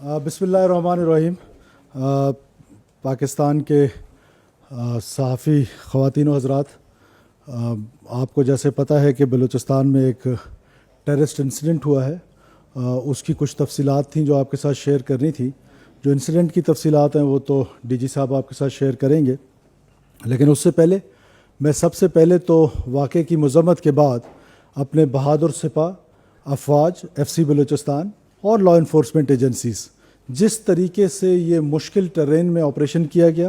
بسم اللہ الرحمن الرحیم. پاکستان کے صحافی خواتین و حضرات، آپ کو جیسے پتہ ہے کہ بلوچستان میں ایک ٹیررسٹ انسیڈنٹ ہوا ہے. اس کی کچھ تفصیلات تھیں جو آپ کے ساتھ شیئر کرنی تھی. جو انسیڈنٹ کی تفصیلات ہیں وہ تو ڈی جی صاحب آپ کے ساتھ شیئر کریں گے، لیکن اس سے پہلے میں سب سے پہلے تو واقعے کی مذمت کے بعد اپنے بہادر سپاہ، افواج، ایف سی بلوچستان اور لا انفورسمنٹ ایجنسیز، جس طریقے سے یہ مشکل ٹرین میں آپریشن کیا گیا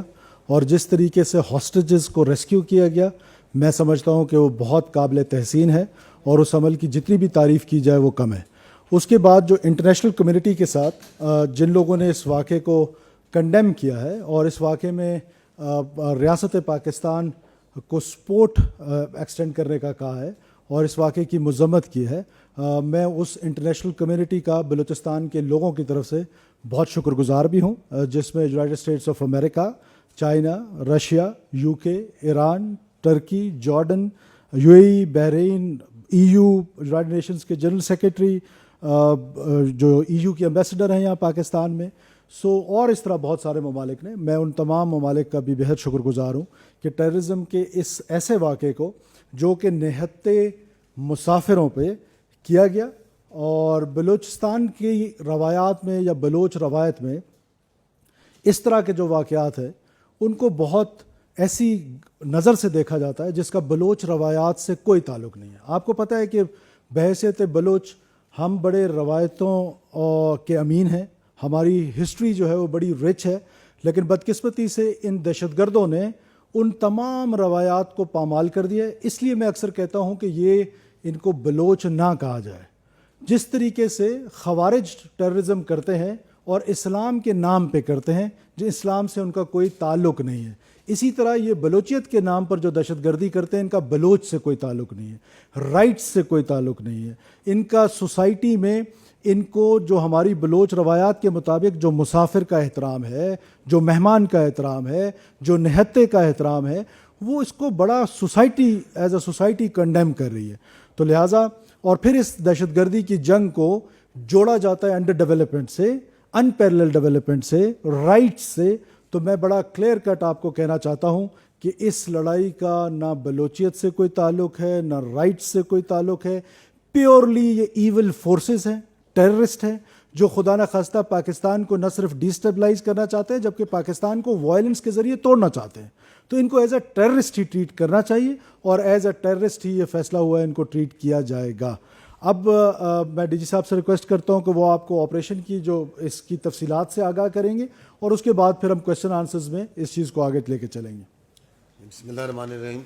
اور جس طریقے سے ہاسٹیجز کو ریسکیو کیا گیا، میں سمجھتا ہوں کہ وہ بہت قابل تحسین ہے اور اس عمل کی جتنی بھی تعریف کی جائے وہ کم ہے. اس کے بعد جو انٹرنیشنل کمیونٹی کے ساتھ جن لوگوں نے اس واقعے کو کنڈیم کیا ہے اور اس واقعے میں ریاست پاکستان کو سپورٹ ایکسٹینڈ کرنے کا کہا ہے اور اس واقعے کی مذمت کی ہے، میں اس انٹرنیشنل کمیونٹی کا بلوچستان کے لوگوں کی طرف سے بہت شکر گزار بھی ہوں، جس میں United States of America, China, Russia, U K, Iran, Turkey, Jordan, U A E, Bahrain, E U, United Nations کے جنرل سیکریٹری، جو ای یو کے ایمبیسڈر ہیں یہاں پاکستان میں، اور اس طرح بہت سارے ممالک نے. میں ان تمام ممالک کا بھی بہت شکر گزار ہوں کہ ٹیررزم کے اس ایسے واقعے کو جو کہ نہتے مسافروں پہ کیا گیا، اور بلوچستان کی روایات میں یا بلوچ روایت میں اس طرح کے جو واقعات ہیں ان کو بہت ایسی نظر سے دیکھا جاتا ہے جس کا بلوچ روایات سے کوئی تعلق نہیں ہے. آپ کو پتہ ہے کہ بحیثیت بلوچ ہم بڑے روایتوں کے امین ہیں، ہماری ہسٹری جو ہے وہ بڑی رچ ہے، لیکن بدقسمتی سے ان دہشت گردوں نے ان تمام روایات کو پامال کر دیا ہے. اس لیے میں اکثر کہتا ہوں کہ یہ ان کو بلوچ نہ کہا جائے. جس طریقے سے خوارج ٹیررزم کرتے ہیں اور اسلام کے نام پہ کرتے ہیں، جو اسلام سے ان کا کوئی تعلق نہیں ہے، اسی طرح یہ بلوچیت کے نام پر جو دہشت گردی کرتے ہیں ان کا بلوچ سے کوئی تعلق نہیں ہے، رائٹس سے کوئی تعلق نہیں ہے. ان کا سوسائٹی میں ان کو جو ہماری بلوچ روایات کے مطابق جو مسافر کا احترام ہے، جو مہمان کا احترام ہے، جو نہتے کا احترام ہے، وہ اس کو بڑا society as a society condemn کر رہی ہے. تو لہٰذا اور پھر اس دہشت گردی کی جنگ کو جوڑا جاتا ہے انڈر ڈیولپمنٹ سے، ان پیرلل ڈیولپمنٹ سے، رائٹس سے. تو میں بڑا کلیئر کٹ آپ کو کہنا چاہتا ہوں کہ اس لڑائی کا نہ بلوچیت سے کوئی تعلق ہے، نہ رائٹس سے کوئی تعلق ہے. پیورلی یہ ایول فورسز ہیں، ٹیررسٹ ہیں، جو خدا نخواستہ پاکستان کو نہ صرف ڈیسٹیبلائز کرنا چاہتے ہیں جبکہ پاکستان کو وائلنس کے ذریعے توڑنا چاہتے ہیں. تو ان کو ایز اے ٹیررسٹ ہی ٹریٹ کرنا چاہیے اور ایز اے ٹیررسٹ ہی یہ فیصلہ ہوا ہے ان کو ٹریٹ کیا جائے گا. اب میں ڈی جی صاحب سے ریکویسٹ کرتا ہوں کہ وہ آپ کو آپریشن کی جو اس کی تفصیلات سے آگاہ کریں گے اور اس کے بعد پھر ہم کویشچن آنسرز میں اس چیز کو آگے لے کے چلیں گے. بسم اللہ الرحمن الرحیم.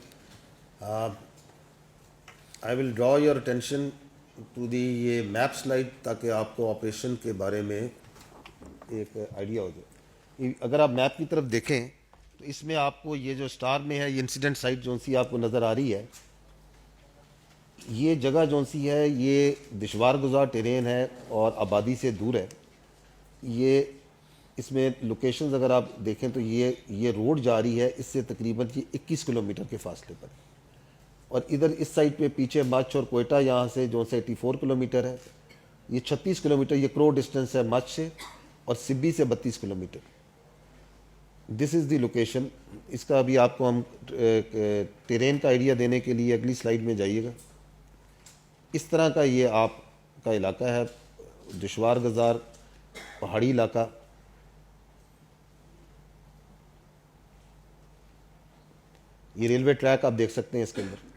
آئی ول ڈرا یور اٹینشن ٹو دی یہ میپ سلائڈ تاکہ آپ کو آپریشن کے بارے میں ایک آئیڈیا ہو جائے. اگر آپ میپ کی طرف دیکھیں تو اس میں آپ کو یہ جو سٹار میں ہے یہ انسیڈنٹ سائٹ جون سی آپ کو نظر آ رہی ہے. یہ جگہ جون سی ہے یہ دشوار گزار ٹیرین ہے اور آبادی سے دور ہے. یہ اس میں لوکیشنز اگر آپ دیکھیں تو یہ روڈ جا رہی ہے اس سے تقریباً 21 کلومیٹر کے فاصلے پر، اور ادھر اس سائڈ پہ پیچھے مچھ اور کوئٹہ یہاں سے جو سے 84 کلومیٹر ہے. یہ 36 کلومیٹر یہ کرو ڈسٹنس ہے مچھ سے، اور سبی سے 32 kilometre. This is the location. اس کا ابھی آپ کو ہم ٹیرین کا آئیڈیا دینے کے لیے اگلی سلائیڈ میں جائیے گا. اس طرح کا یہ آپ کا علاقہ ہے، دشوار گزار پہاڑی علاقہ. یہ ریلوے ٹریک آپ دیکھ سکتے ہیں اس کے اندر.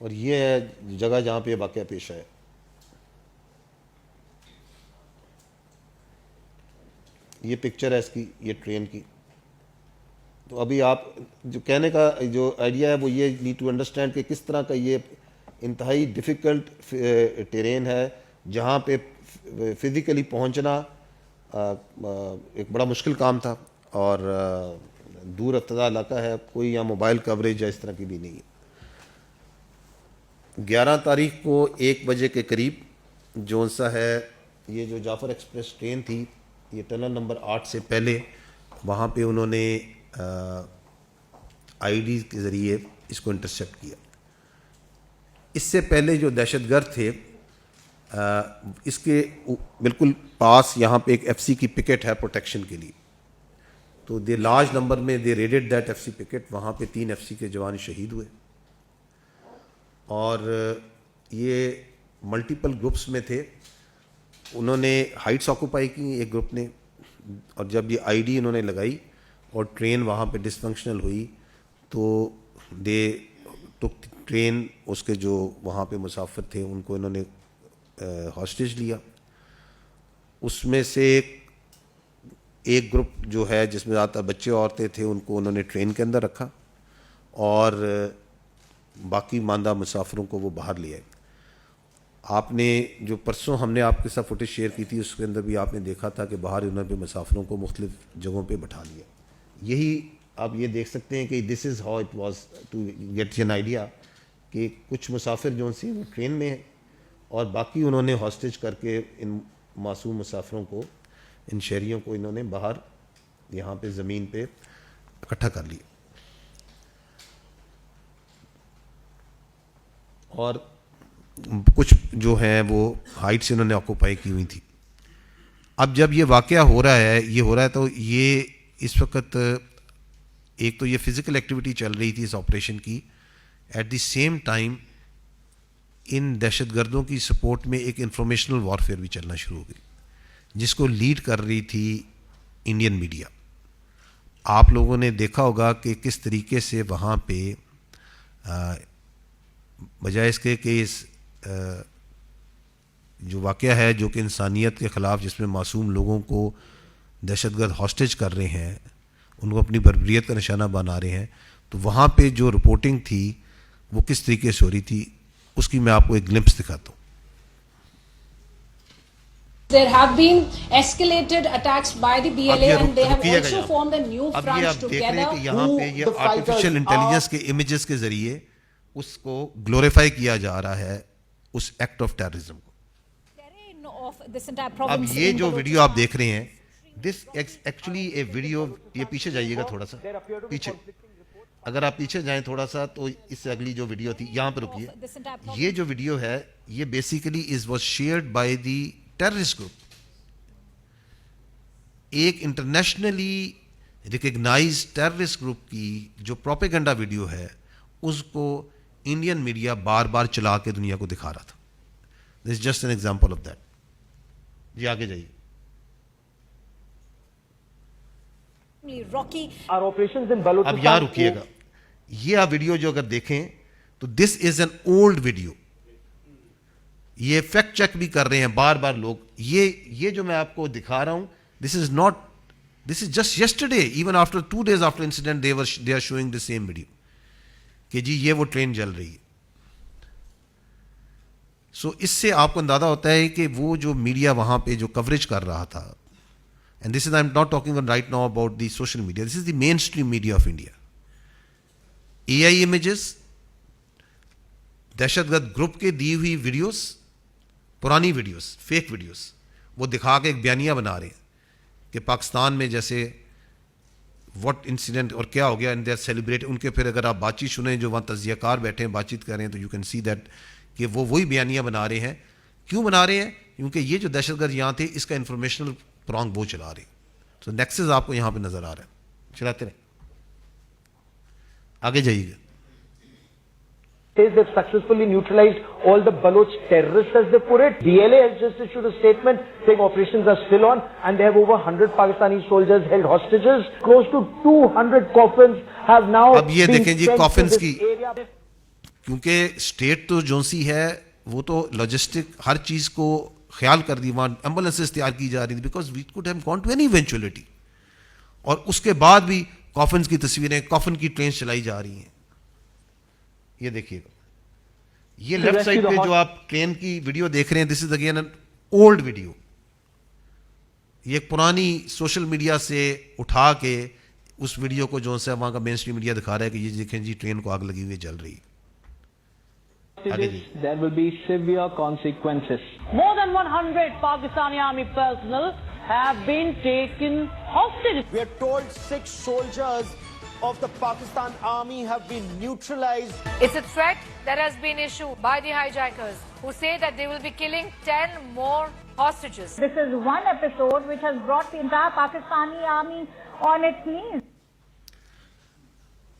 اور یہ ہے جگہ جہاں پہ واقعہ پیش ہے. یہ پکچر ہے اس کی، یہ ٹرین کی. تو ابھی آپ جو کہنے کا جو آئیڈیا ہے وہ یہ نیڈ ٹو انڈرسٹینڈ کہ کس طرح کا یہ انتہائی ڈیفیکلٹ ٹیرین ہے جہاں پہ فزیکلی پہنچنا ایک بڑا مشکل کام تھا، اور دور افتادہ علاقہ ہے، کوئی یہاں موبائل کوریج یا اس طرح کی بھی نہیں ہے. 11 تاریخ کو 1 بجے کے قریب جون سا ہے یہ جو جعفر ایکسپریس ٹرین تھی، یہ ٹنل نمبر 8 سے پہلے وہاں پہ انہوں نے آئی ڈی کے ذریعے اس کو انٹرسیپٹ کیا. اس سے پہلے جو دہشت گرد تھے اس کے بالکل پاس یہاں پہ ایک ایف سی کی پکٹ ہے پروٹیکشن کے لیے, تو دے لارج نمبر میں دے ریڈڈ دیٹ ایف سی پکٹ, وہاں پہ 3 ایف سی کے جوان شہید ہوئے. اور یہ ملٹیپل گروپس میں تھے, انہوں نے ہائٹس آکوپائی کی ایک گروپ نے, اور جب یہ آئی ڈی انہوں نے لگائی اور ٹرین وہاں پہ ڈسفنکشنل ہوئی تو دے ٹک ٹرین, اس کے جو وہاں پہ مسافر تھے ان کو انہوں نے ہاسٹیج لیا. اس میں سے ایک گروپ جو ہے جس میں زیادہ بچے عورتیں تھے ان کو انہوں نے ٹرین کے اندر رکھا, اور باقی ماندہ مسافروں کو وہ باہر لے آئے. آپ نے جو پرسوں ہم نے آپ کے ساتھ فوٹیج شیئر کی تھی اس کے اندر بھی آپ نے دیکھا تھا کہ باہر انہوں نے مسافروں کو مختلف جگہوں پہ بٹھا لیا. یہی آپ یہ دیکھ سکتے ہیں کہ this is how it was to get an idea کہ کچھ مسافر جو سے وہ ٹرین میں ہیں اور باقی انہوں نے ہاسٹیج کر کے ان معصوم مسافروں کو, ان شہریوں کو انہوں نے باہر یہاں پہ زمین پہ اکٹھا کر لیا. اور کچھ جو ہیں وہ ہائٹ سے انہوں نے آکوپائی کی ہوئی تھی. اب جب یہ واقعہ ہو رہا ہے تو یہ اس وقت ایک تو یہ فزیکل ایکٹیویٹی چل رہی تھی اس آپریشن کی, ایٹ دی سیم ٹائم ان دہشت گردوں کی سپورٹ میں ایک انفارمیشنل وارفیئر بھی چلنا شروع ہو گئی جس کو لیڈ کر رہی تھی انڈین میڈیا. آپ لوگوں نے دیکھا ہوگا کہ کس طریقے سے وہاں پہ بجائے اس کے کہ اس جو واقعہ ہے جو کہ انسانیت کے خلاف جس میں معصوم لوگوں کو دہشت گرد ہاسٹیج کر رہے ہیں, ان کو اپنی بربریت کا نشانہ بنا رہے ہیں, تو وہاں پہ جو رپورٹنگ تھی وہ کس طریقے سے ہو رہی تھی اس کی میں آپ کو ایک گلمپس دکھاتا ہوں. There have been escalated attacks by the BLA and they have also formed a new front together. یہاں پہ یہ آرٹیفیشل انٹیلیجنس کے امیجز کے ذریعے اس کو گلوریفائی کیا جا رہا ہے اس ایکٹ آف ٹیررزم کو. اب یہ جو ویڈیو آپ دیکھ رہے ہیں دس ایکچولی اے ویڈیو, یہ پیچھے جائیے گا تھوڑا سا پیچھے, اگر آپ پیچھے جائیں تھوڑا سا تو اس سے اگلی جو ویڈیو تھی یہاں پہ رکیے. یہ جو ویڈیو ہے یہ basically was shared by the terrorist group, ایک انٹرنیشنلی ریکگنائز ٹیررسٹ گروپ کی جو پروپیگنڈا ویڈیو ہے اس کو انڈین میڈیا بار بار چلا کے دنیا کو دکھا رہا تھا. This is just an example of that. جی آگے جائیے. اب یہاں رکیے گا, یہ آپ ویڈیو جو اگر دیکھیں تو دس از این اولڈ ویڈیو, یہ فیکٹ چیک بھی کر رہے ہیں بار بار لوگ. یہ جو میں آپ کو دکھا رہا ہوں this is just yesterday, even after 2 days after incident they are showing the same video کہ جی یہ وہ ٹرین جل رہی ہے. سو اس سے آپ کو اندازہ ہوتا ہے کہ وہ جو میڈیا وہاں پہ جو کوریج کر رہا تھا, and this is I am not talking right now about the social media, this is the main stream media of India. A I images, دہشت گرد گروپ کے دی ہوئی ویڈیوز, پرانی ویڈیوز, فیک ویڈیوز, وہ دکھا کے ایک بیانیہ بنا رہے ہیں کہ پاکستان میں جیسے واٹ انسیڈنٹ اور کیا ہو گیا, اینڈ دے آر سیلیبریٹ. ان کے پھر اگر آپ بات چیت سنیں جو وہاں تجزیہ کار بیٹھے ہیں بات چیت کر رہے ہیں تو یو کین سی دیٹ کہ وہ وہی بیانیہ بنا رہے ہیں. کیوں بنا رہے ہیں؟ کیونکہ یہ جو دہشت گرد یہاں تھے اس کا انفارمیشنل پرانگ وہ چلا رہے ہیں. تو نیکسس آپ کو یہاں پہ نظر آ رہا ہے, چلاتے رہیں, آگے جائیے گا. They've successfully neutralized all the Baloch terrorists, as they put it. BLA has just issued a statement saying operations are still on and they have over 100 Pakistani soldiers held hostages. Close to 200 coffins have now اب یہ been دیکھیں جی sent to coffins this کی, area. کیونکہ state تو جونسی ہے وہ تو logistic ہر چیز کو خیال کر دی, وہاں ایمبولینسز تیار کی جا رہی تھی because we could have gone to any eventuality. اور اس کے بعد بھی کافنز کی تصویریں, کافن کی ٹرینز چلائی جا رہی ہیں. یہ دیکھیے گا, یہ لیفٹ سائڈ پہ جو آپ ٹرین کی ویڈیو دیکھ رہے ہیں this is again an old video. یہ پرانی سوشل میڈیا سے اٹھا کے اس ویڈیو کو جو ہے وہاں کا مین اسٹریم میڈیا دکھا رہا ہے کہ یہ دیکھیں جی ٹرین کو آگ لگی ہوئی جل رہی ہے. There will be severe consequences. More than 100 Pakistani army personnel have been taken hostage. We are told 6 soldiers of the Pakistan Army have been neutralized. It's a threat that has been issued by the hijackers, who say that they will be killing 10 more hostages. This is one episode which has brought the entire Pakistani army on its knees.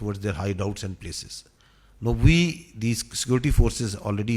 towards their hideouts and places. Now these security forces already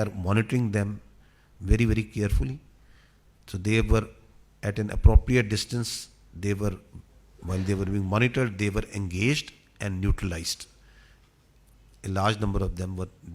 are monitoring them very very carefully. So they were at an appropriate distance. They were, while they were being monitored, they were engaged and neutralized. A large number of them were.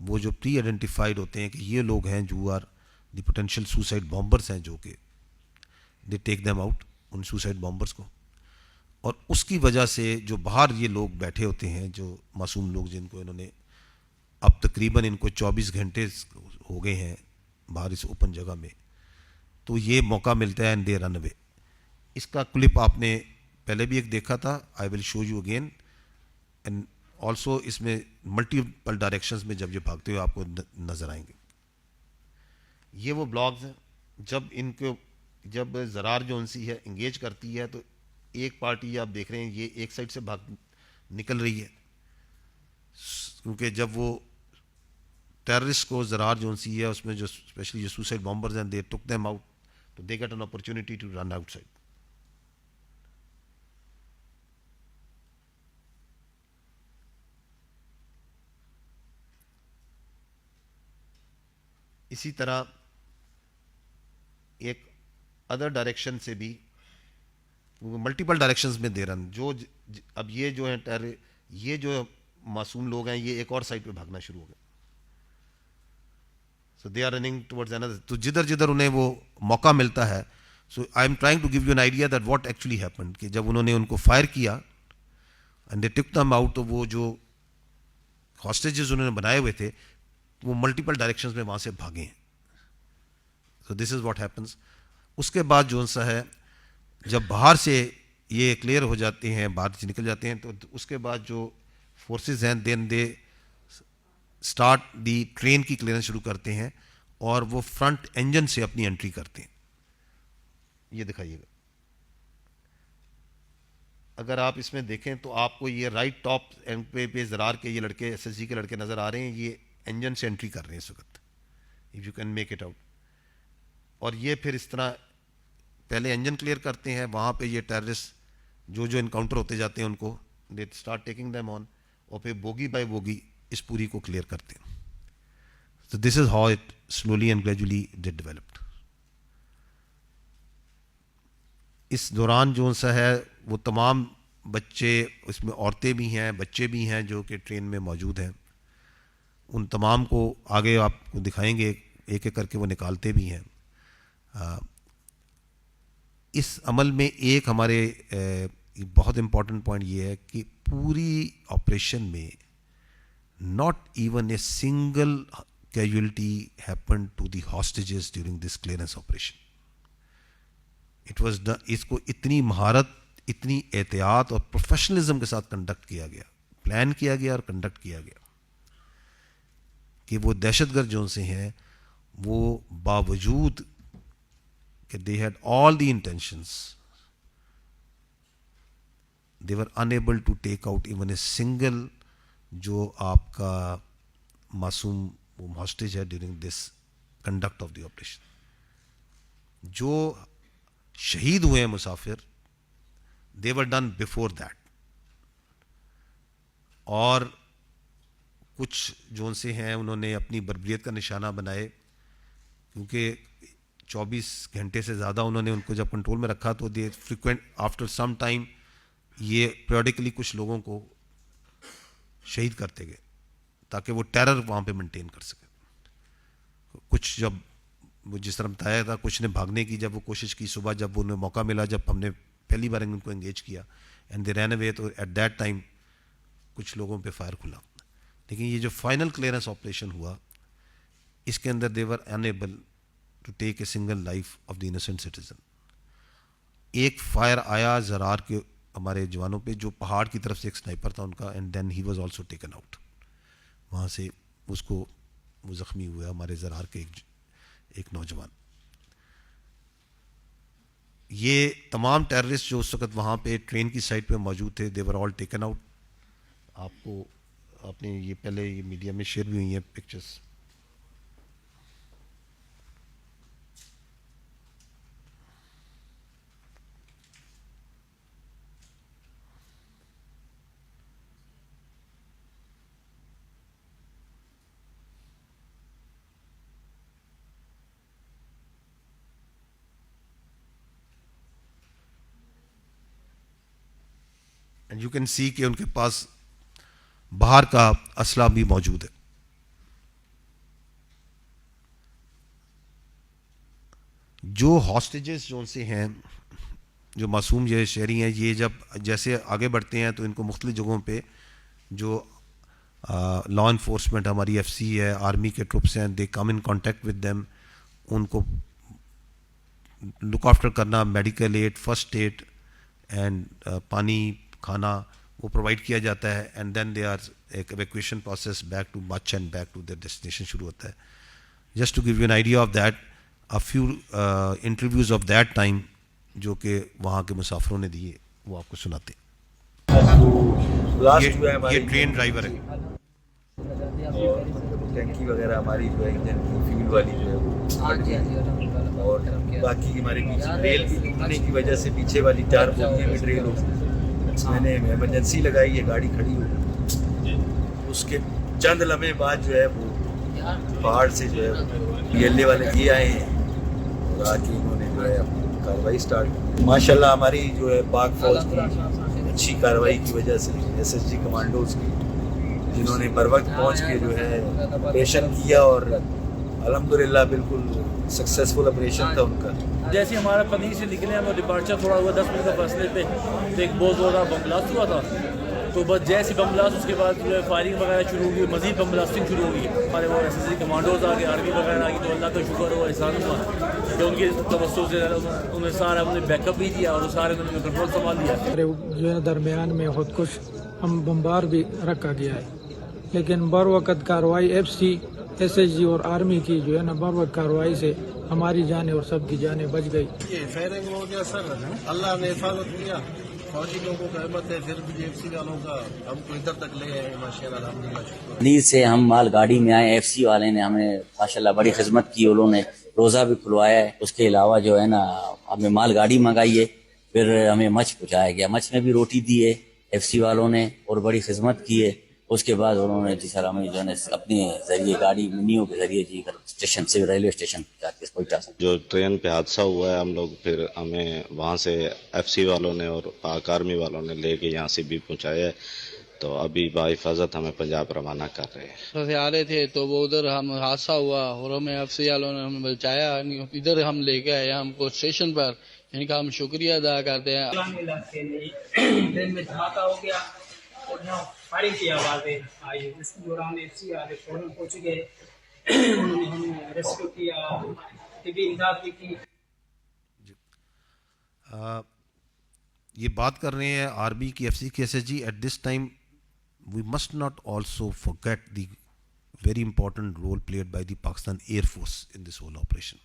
وہ جو پری identified ہوتے ہیں کہ یہ لوگ ہیں جو are the potential suicide bombers ہیں, جو کہ دے ٹیک دیم آؤٹ, ان سوسائڈ بامبرس کو. اور اس کی وجہ سے جو باہر یہ لوگ بیٹھے ہوتے ہیں, جو معصوم لوگ جن کو انہوں نے اب تقریباً ان کو 24 گھنٹے ہو گئے ہیں باہر اس اوپن جگہ میں, تو یہ موقع ملتا ہے اینڈ دے رن اوے. اس کا کلپ آپ نے پہلے بھی ایک دیکھا تھا, I will show you again. And also اس میں ملٹیپل ڈائریکشنز میں جب یہ بھاگتے ہوئے آپ کو نظر آئیں گے. یہ وہ بلاگز ہیں جب زرار جونسی ہے انگیج کرتی ہے تو ایک پارٹی آپ دیکھ رہے ہیں یہ ایک سائڈ سے بھاگ نکل رہی ہے, کیونکہ جب وہ ٹیررسٹ کو زرار جونسی ہے اس میں جو اسپیشلی جو سوسائڈ بامبرز ہیں, دے ٹک دیم آؤٹ, تو they get an opportunity to run outside. اسی طرح ایک ادر ڈائریکشن سے بھی ملٹیپل ڈائریکشنز میں دے رہن, جو اب یہ جو ہیں یہ جو معصوم لوگ ہیں یہ ایک اور سائڈ پہ بھاگنا شروع ہو گئے. So they are running towards another, تو جدھر انہیں وہ موقع ملتا ہے. So I am trying to give you an idea that what actually happened, کہ جب انہوں نے ان کو فائر کیا and they tick them out, تو وہ جو ہاسٹیجز انہوں نے بنائے ہوئے تھے وہ ملٹیپل ڈائریکشنز میں وہاں سے بھاگے ہیں. سو دس از واٹ ہیپنس. اس کے بعد جو سا ہے جب باہر سے یہ کلیئر ہو جاتے ہیں, باہر سے نکل جاتے ہیں, تو اس کے بعد جو فورسز ہیں دین دے اسٹارٹ دی ٹرین کی کلیئرنس شروع کرتے ہیں اور وہ فرنٹ انجن سے اپنی انٹری کرتے ہیں. یہ دکھائیے گا, اگر آپ اس میں دیکھیں تو آپ کو یہ رائٹ ٹاپ پہ زرار کے یہ لڑکے ایس ایس جی کے لڑکے نظر آ رہے ہیں, یہ انجن سے انٹری کر رہے ہیں اس وقت, if you can make it out. اور یہ پھر اس طرح پہلے انجن کلیئر کرتے ہیں, وہاں پہ یہ ٹیررسٹ جو انکاؤنٹر ہوتے جاتے ہیں ان کو they start taking them on, اور پھر بوگی بائی بوگی اس پوری کو کلیئر کرتے ہیں. So this is how it slowly and gradually did developed. اس دوران جو سا ہے وہ تمام بچے, اس میں عورتیں بھی ہیں, بچے بھی ہیں جو کہ ٹرین میں موجود ہیں, ان تمام کو آگے آپ کو دکھائیں گے, ایک ایک کر کے وہ نکالتے بھی ہیں. اس عمل میں ایک ہمارے بہت امپورٹنٹ پوائنٹ یہ ہے کہ پوری آپریشن میں not even a single casualty happened to the hostages during this clearance operation. It was done, اس کو اتنی مہارت, اتنی احتیاط اور پروفیشنلزم کے ساتھ کنڈکٹ کیا گیا, پلان کیا گیا اور کنڈکٹ کیا گیا کہ وہ دہشت گرد جو سے ہیں وہ باوجود کہ they had all the intentions, they were unable to take out even a single جو آپ کا معصوم ہاسٹیج ہے during this conduct of the operation. جو شہید ہوئے ہیں مسافر, دے ور ڈن بفور دیٹ. اور کچھ جو سے ہیں انہوں نے اپنی بربریت کا نشانہ بنائے, کیونکہ 24 گھنٹے سے زیادہ انہوں نے ان کو جب کنٹرول میں رکھا تو دے فریکوینٹ آفٹر سم ٹائم یہ پیریوڈیکلی کچھ لوگوں کو شہید کرتے گئے تاکہ وہ ٹیرر وہاں پہ مینٹین کر سکے. کچھ جب وہ جس طرح بتایا تھا, کچھ نے بھاگنے کی جب وہ کوشش کی, صبح جب انہیں موقع ملا, جب ہم نے پہلی بار ان کو انگیج کیا اینڈ دے رین اوے, تو ایٹ دیٹ ٹائم کچھ لوگوں پہ فائر کھلا. لیکن یہ جو فائنل کلیئرنس آپریشن ہوا اس کے اندر they were enable to take a single life of the innocent citizen. ایک فائر آیا زرار کے ہمارے جوانوں پہ, جو پہاڑ کی طرف سے ایک سنائپر تھا ان کا, and then he was also taken out. وہاں سے اس کو وہ زخمی ہوا ہمارے زرار کے ایک نوجوان. یہ تمام ٹیررسٹ جو اس وقت وہاں پہ ٹرین کی سائڈ پہ موجود تھے, دے ور آل ٹیکن آؤٹ. آپ نے یہ پہلے یہ میڈیا میں شیئر بھی ہوئی ہیں پکچرس. یو کین سی کہ ان کے پاس باہر کا اسلحہ بھی موجود ہے. جو ہاسٹیجز جو ان سے ہیں, جو معصوم یہ شہری ہیں, یہ جب جیسے آگے بڑھتے ہیں تو ان کو مختلف جگہوں پہ جو لا انفورسمنٹ ہماری ایف سی ہے, آرمی کے ٹروپس ہیں, they come in contact with them, ان کو لک آفٹر کرنا, medical aid, first aid and پانی, کھانا وہ پرووائڈ کیا جاتا ہے, اینڈ دین دے آر ایک evacuation process back to much and back to their destination شروع ہوتا ہے. Just to give you an idea of that, a few interviews of that time جو کہ وہاں کے مسافروں نے دیے وہ آپ کو سناتے ہیں. یہ ٹرین ڈرائیور ہے. ٹینکی وغیرہ ہماری جو ہے انجن کی فیول والی جو ہے وہ, اور باقی ہمارے پیچھے ریل کی ٹوٹنے کی وجہ سے پیچھے والی 4 بوگیاں میں ریل ہو گئی. میں نے ایمرجنسی لگائی ہے, گاڑی کھڑی ہو, اس کے چند لمحے بعد جو ہے وہ پہاڑ سے جو ہے پی ایل اے والے یہ آئے ہیں اور آ کے انہوں نے جو ہے اپنی کارروائی اسٹارٹ کی. ماشاء اللہ ہماری جو ہے پاک فوج کی اچھی کارروائی کی وجہ سے ایس ایس جی کمانڈوز کی, جنہوں نے بر وقت پہنچ کے جو ہے آپریشن کیا, اور الحمدللہ بالکل سکسیزفل آپریشن تھا ان کا. جیسے ہمارا پنیر سے نکلے ہم ڈپارچر تھوڑا ہوا 10 منٹ کا فاصلے پہ, تو ایک بہت بڑا بم بلاسٹ ہوا تھا. تو بس جیسے بم بلاسٹ اس کے بعد جو ہے فائرنگ وغیرہ شروع ہوئی, مزید بم بلاسٹنگ شروع ہوئی. ہمارے وہ ایس ایس جی کمانڈوز آ گئے, آرمی وغیرہ آ گئی, تو اللہ کا شکر ہوا, احسان ہوا کہ ان کے توسط سے انہوں نے سارا انہیں بیک اپ بھی دیا اور سارے انہوں نے کنٹرول سنبھال لیا. جو ہے درمیان میں خود کش ہم بمبار بھی رکھا گیا ہے, لیکن بر وقت کارروائی F C, S S G اور آرمی کی جو ہے نا بر وقت کارروائی سے ہماری جانیں اور سب کی جانیں بچ گئی. یہ فائرنگ ہو گیا سر, اللہ نے حفاظت کیا, فوجی لوگوں کا احمد ہے, پھر بھی ایف سی والوں کا ہم کو ادھر تک لے آئے ماشاء اللہ, الحمدللہ. نیز سے ہم مال گاڑی میں آئے, ایف سی والے نے ہمیں ماشاء اللہ بڑی خدمت کی, انہوں نے روزہ بھی کھلوایا ہے. اس کے علاوہ جو ہے نا ہمیں مال گاڑی منگائی ہے, پھر ہمیں مچھ پہنچایا گیا, مچھ میں بھی روٹی دی ہے ایف سی والوں نے اور بڑی خدمت کی ہے. اس کے بعد انہوں نے جی سر ہمیں جو ہے اپنے ذریعے گاڑی منیوں کے ذریعے جی اسٹیشن سے ریلوے اسٹیشن جو ٹرین پہ حادثہ ہوا ہے, ہم لوگ پھر ہمیں وہاں سے ایف سی والوں نے اور پاک آرمی والوں نے لے کے یہاں سے بھی پہنچایا ہے. تو ابھی بحفاظت ہمیں پنجاب روانہ کر رہے ہیں. سے آ رہے تھے تو وہ ادھر ہم حادثہ ہوا اور ہمیں ایف سی والوں نے ہمیں بچایا, ادھر ہم لے کے آئے ہم کو اسٹیشن پر, ان کا ہم شکریہ ادا کرتے ہیں. ٹرین میں دھماکہ ہو گیا اور یہاں فائرنگ کی آوازیں آئی, اس کے دوران ایف سی والے فوراً پہنچ گئے, انہوں نے ہمیں ریسکیو کیا, طبی امداد بھی کی. یہ بات کر رہے ہیں آرمی کی, ایف سی کی, S S G. At this time we must not also forget the very important role played by the Pakistan Air Force in this whole operation,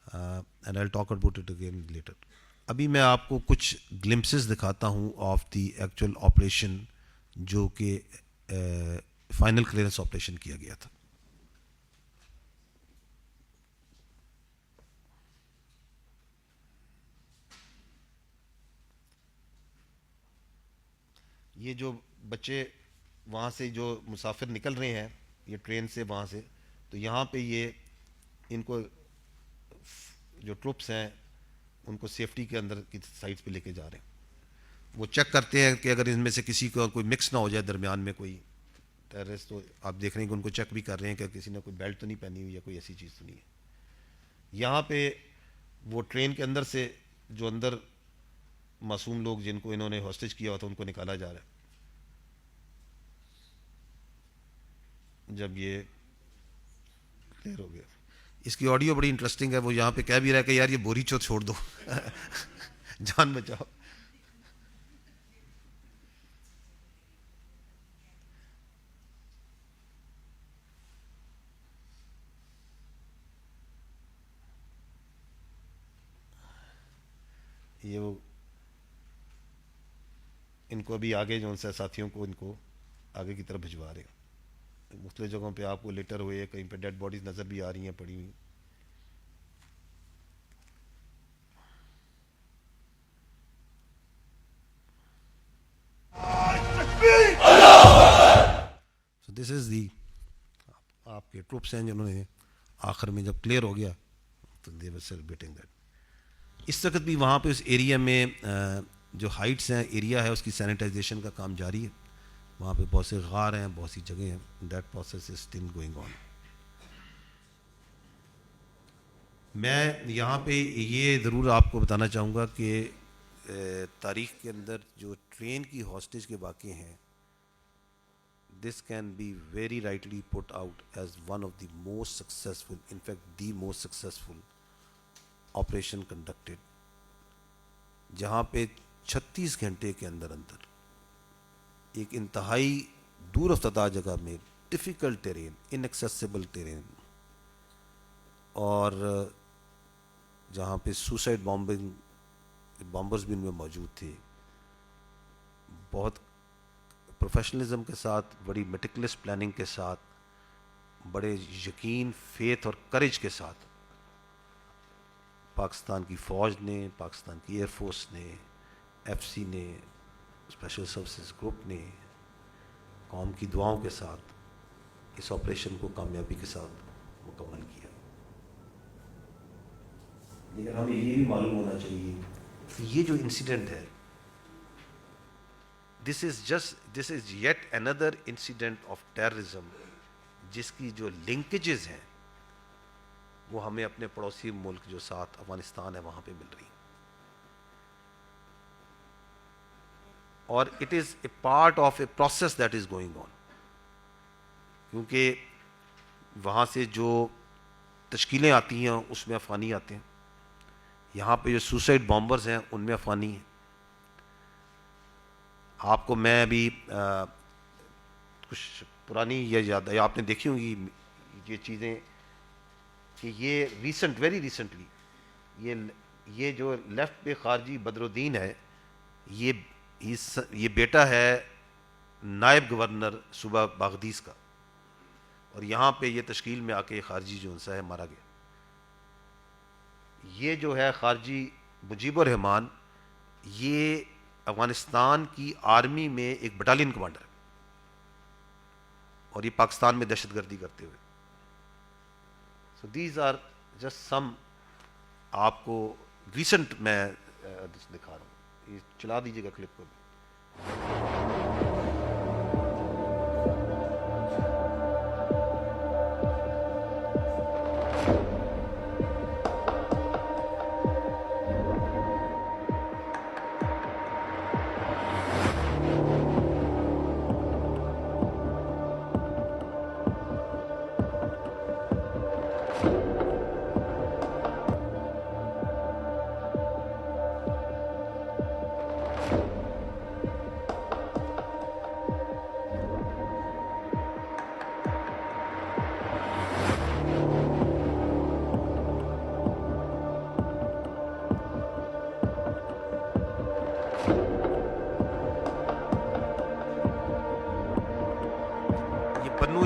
and I talk about it again later. ابھی میں آپ کو کچھ glimpses دکھاتا ہوں of the actual operation جو کہ final clearance operation کیا گیا تھا. یہ جو بچے وہاں سے جو مسافر نکل رہے ہیں یہ ٹرین سے وہاں سے, تو یہاں پہ یہ ان کو جو ٹروپس ہیں ان کو سیفٹی کے اندر کی سائڈ پہ لے کے جا رہے ہیں. وہ چیک کرتے ہیں کہ اگر ان میں سے کسی کو کوئی مکس نہ ہو جائے درمیان میں کوئی ٹیررسٹ, تو آپ دیکھ رہے ہیں کہ ان کو چیک بھی کر رہے ہیں کہ کسی نے کوئی بیلٹ تو نہیں پہنی ہوئی یا کوئی ایسی چیز تو نہیں ہے. یہاں پہ وہ ٹرین کے اندر سے جو اندر معصوم لوگ جن کو انہوں نے ہاسٹیج کیا ہوا تھا ان کو نکالا جا رہا ہے. جب یہ کلیئر ہو گیا, اس کی آڈیو بڑی انٹرسٹنگ ہے, وہ یہاں پہ کہہ بھی رہا ہے کہ یار یہ بوری چوت چھوڑ دو جان بچاؤ. یہ وہ ان کو ابھی آگے جو ان سے ساتھیوں کو ان کو آگے کی طرف بھجوا رہے ہیں. مختلف جگہوں پہ آپ کو لیٹر ہوئے, کہیں پہ ڈیڈ باڈیز نظر بھی آ رہی ہیں پڑی ہوئی. So this is the آپ کے ٹروپس ہیں جنہوں نے آخر میں جب کلیئر ہو گیا تو they were celebrating that. اس وقت بھی وہاں پہ اس ایریا میں جو ہائٹس ہیں, ایریا ہے, اس کی سینیٹائزیشن کا کام جاری ہے. وہاں پہ بہت سے غار ہیں, بہت سی جگہیں ہیں. That process is still going on. میں یہاں پہ یہ ضرور آپ کو بتانا چاہوں گا کہ تاریخ کے اندر جو ٹرین کی ہاسٹیج کے واقعے ہیں, this can be very rightly put out as one of the most successful, in fact the most successful operation conducted, جہاں پہ 36 گھنٹے کے اندر ایک انتہائی دور افتادہ جگہ میں ڈیفیکلٹ ٹیرین, inaccessible ٹیرین, اور جہاں پہ سوسائڈ بامبرز بھی ان میں موجود تھے, بہت پروفیشنلزم کے ساتھ, بڑی میٹیکولس پلاننگ کے ساتھ, بڑے یقین, فیتھ اور کریج کے ساتھ پاکستان کی فوج نے, پاکستان کی ایئر فورس نے, ایف سی نے, اسپیشل سروسز گروپ نے قوم کی دعاؤں کے ساتھ اس آپریشن کو کامیابی کے ساتھ مکمل کیا. لیکن ہمیں یہ بھی معلوم ہونا چاہیے کہ یہ جو انسیڈنٹ ہے, this is yet another incident of terrorism جس کی جو لنکیجز ہیں وہ ہمیں اپنے پڑوسی ملک جو ساتھ افغانستان ہے وہاں پہ مل رہی, اور it is a part of a process that is going on, کیونکہ وہاں سے جو تشکیلیں آتی ہیں اس میں افغانی آتے ہیں, یہاں پہ جو سوسائڈ بامبرز ہیں ان میں افغانی ہیں. آپ کو میں ابھی کچھ پرانی یا یاد ہے, آپ نے دیکھی ہوں گی یہ چیزیں کہ یہ ویری ریسنٹلی یہ جو لیفٹ پہ خارجی بدر الدین ہے, یہ بیٹا ہے نائب گورنر صوبہ باغدیس کا, اور یہاں پہ یہ تشکیل میں آ کے خارجی جو انسا ہے مارا گیا. یہ جو ہے خارجی مجیب الرحمان, یہ افغانستان کی آرمی میں ایک بٹالین کمانڈر ہے, اور یہ پاکستان میں دہشت گردی کرتے ہوئے. سو دیز آر جسٹ سم, آپ کو ریسنٹ میں دکھا رہا ہوں, یہ چلا دیجیے گا کلپ کو.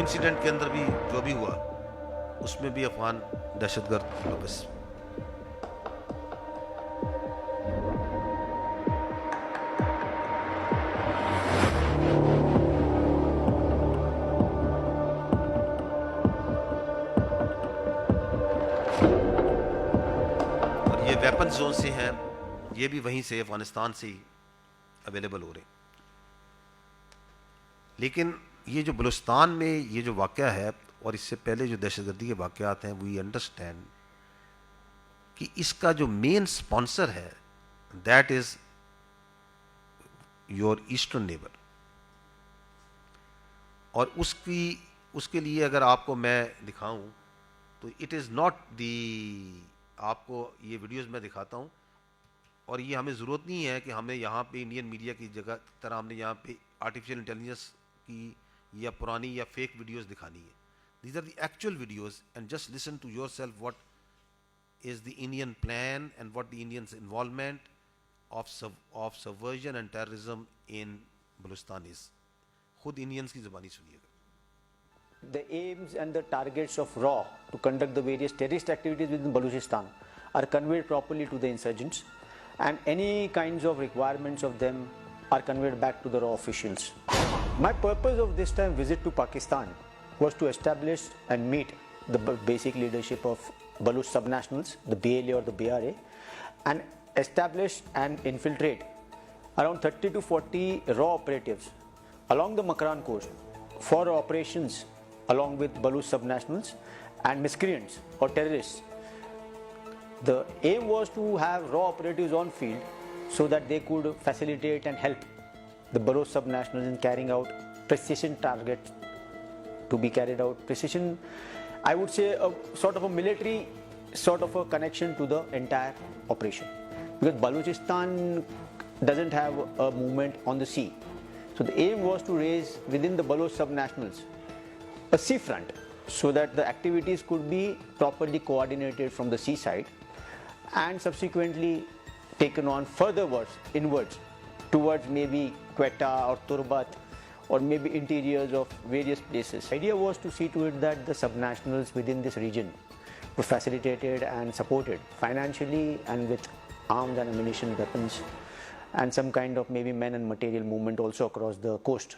انسیڈنٹ کے اندر بھی جو بھی ہوا اس میں بھی افغان دہشت گرد واپس. اور یہ ویپن زون سے ہیں, یہ بھی وہیں سے افغانستان سے ہی اویلیبل ہو رہے ہیں. لیکن یہ جو بلوچستان میں یہ جو واقعہ ہے اور اس سے پہلے جو دہشت گردی کے واقعات ہیں, وی انڈرسٹینڈ کہ اس کا جو مین اسپانسر ہے that is your eastern neighbour, اور اس کے لیے اگر آپ کو میں دکھاؤں تو اٹ از ناٹ دی, آپ کو یہ ویڈیوز میں دکھاتا ہوں, اور یہ ہمیں ضرورت نہیں ہے کہ ہمیں یہاں پہ انڈین میڈیا کی جگہ طرح ہم نے یہاں پہ آرٹیفیشیل انٹیلیجنس کی یا پرانی یا فیک ویڈیوز دکھانی ہے. These are the actual videos, and just listen to yourself what is the Indian plan and what the Indians involvement of subversion and terrorism in Balochistan is. خود Indians کی زبانی سنیے گا. The aims and the targets of RAW to conduct the various terrorist activities within Balochistan are conveyed properly to the insurgents, and any kinds of requirements of them are conveyed back to the RAW officials. My purpose of this time visit to Pakistan was to establish and meet the basic leadership of Baloch subnationals, the BLA or the BRA, and establish and infiltrate around 30 to 40 RAW operatives along the Makran coast for operations along with Baloch subnationals and miscreants or terrorists The aim was to have raw operatives on field so that they could facilitate and help the Baloch subnationals in carrying out precision targets to be carried out. Precision, I would say, a sort of a military sort of a connection to the entire operation, because Balochistan doesn't have a movement on the sea. So the aim was to raise within the Baloch subnationals a sea front so that the activities could be properly coordinated from the seaside and subsequently taken on furtherwards, inwards, towards maybe Quetta or Turbat or maybe interiors of various places. The idea was to see to it that the subnationals within this region were facilitated and supported financially and with arms and ammunition, weapons, and some kind of maybe men and material movement also across the coast.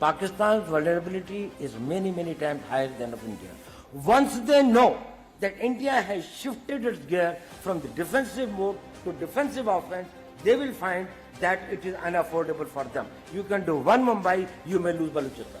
Pakistan's vulnerability is many times higher than of India. Once they know that India has shifted its gear from the defensive mode to defensive offense, they will find that it is unaffordable for them. You can do one Mumbai, you may lose Balochistan.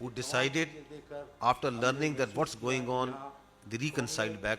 who decided after learning that what's going on, they reconciled back.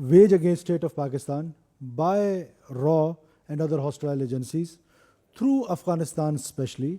waged against state of Pakistan by RAW and other hostile agencies through Afghanistan especially,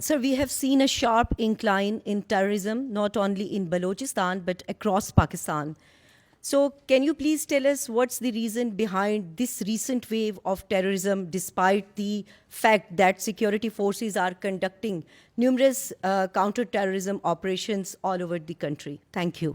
Sir, we have seen a sharp incline in terrorism, not only in Balochistan, but across Pakistan. So, can you please tell us what's the reason behind this recent wave of terrorism, despite the fact that security forces are conducting numerous counter-terrorism operations all over the country? Thank you.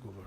go over.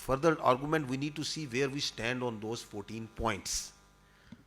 further argument we need to see where we stand on those 14 points.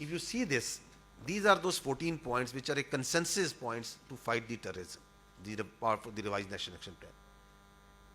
If you see this, these are those 14 points which are a consensus points to fight the terrorism, the part of the revised national action plan.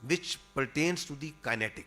which pertains to the kinetic.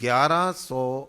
1100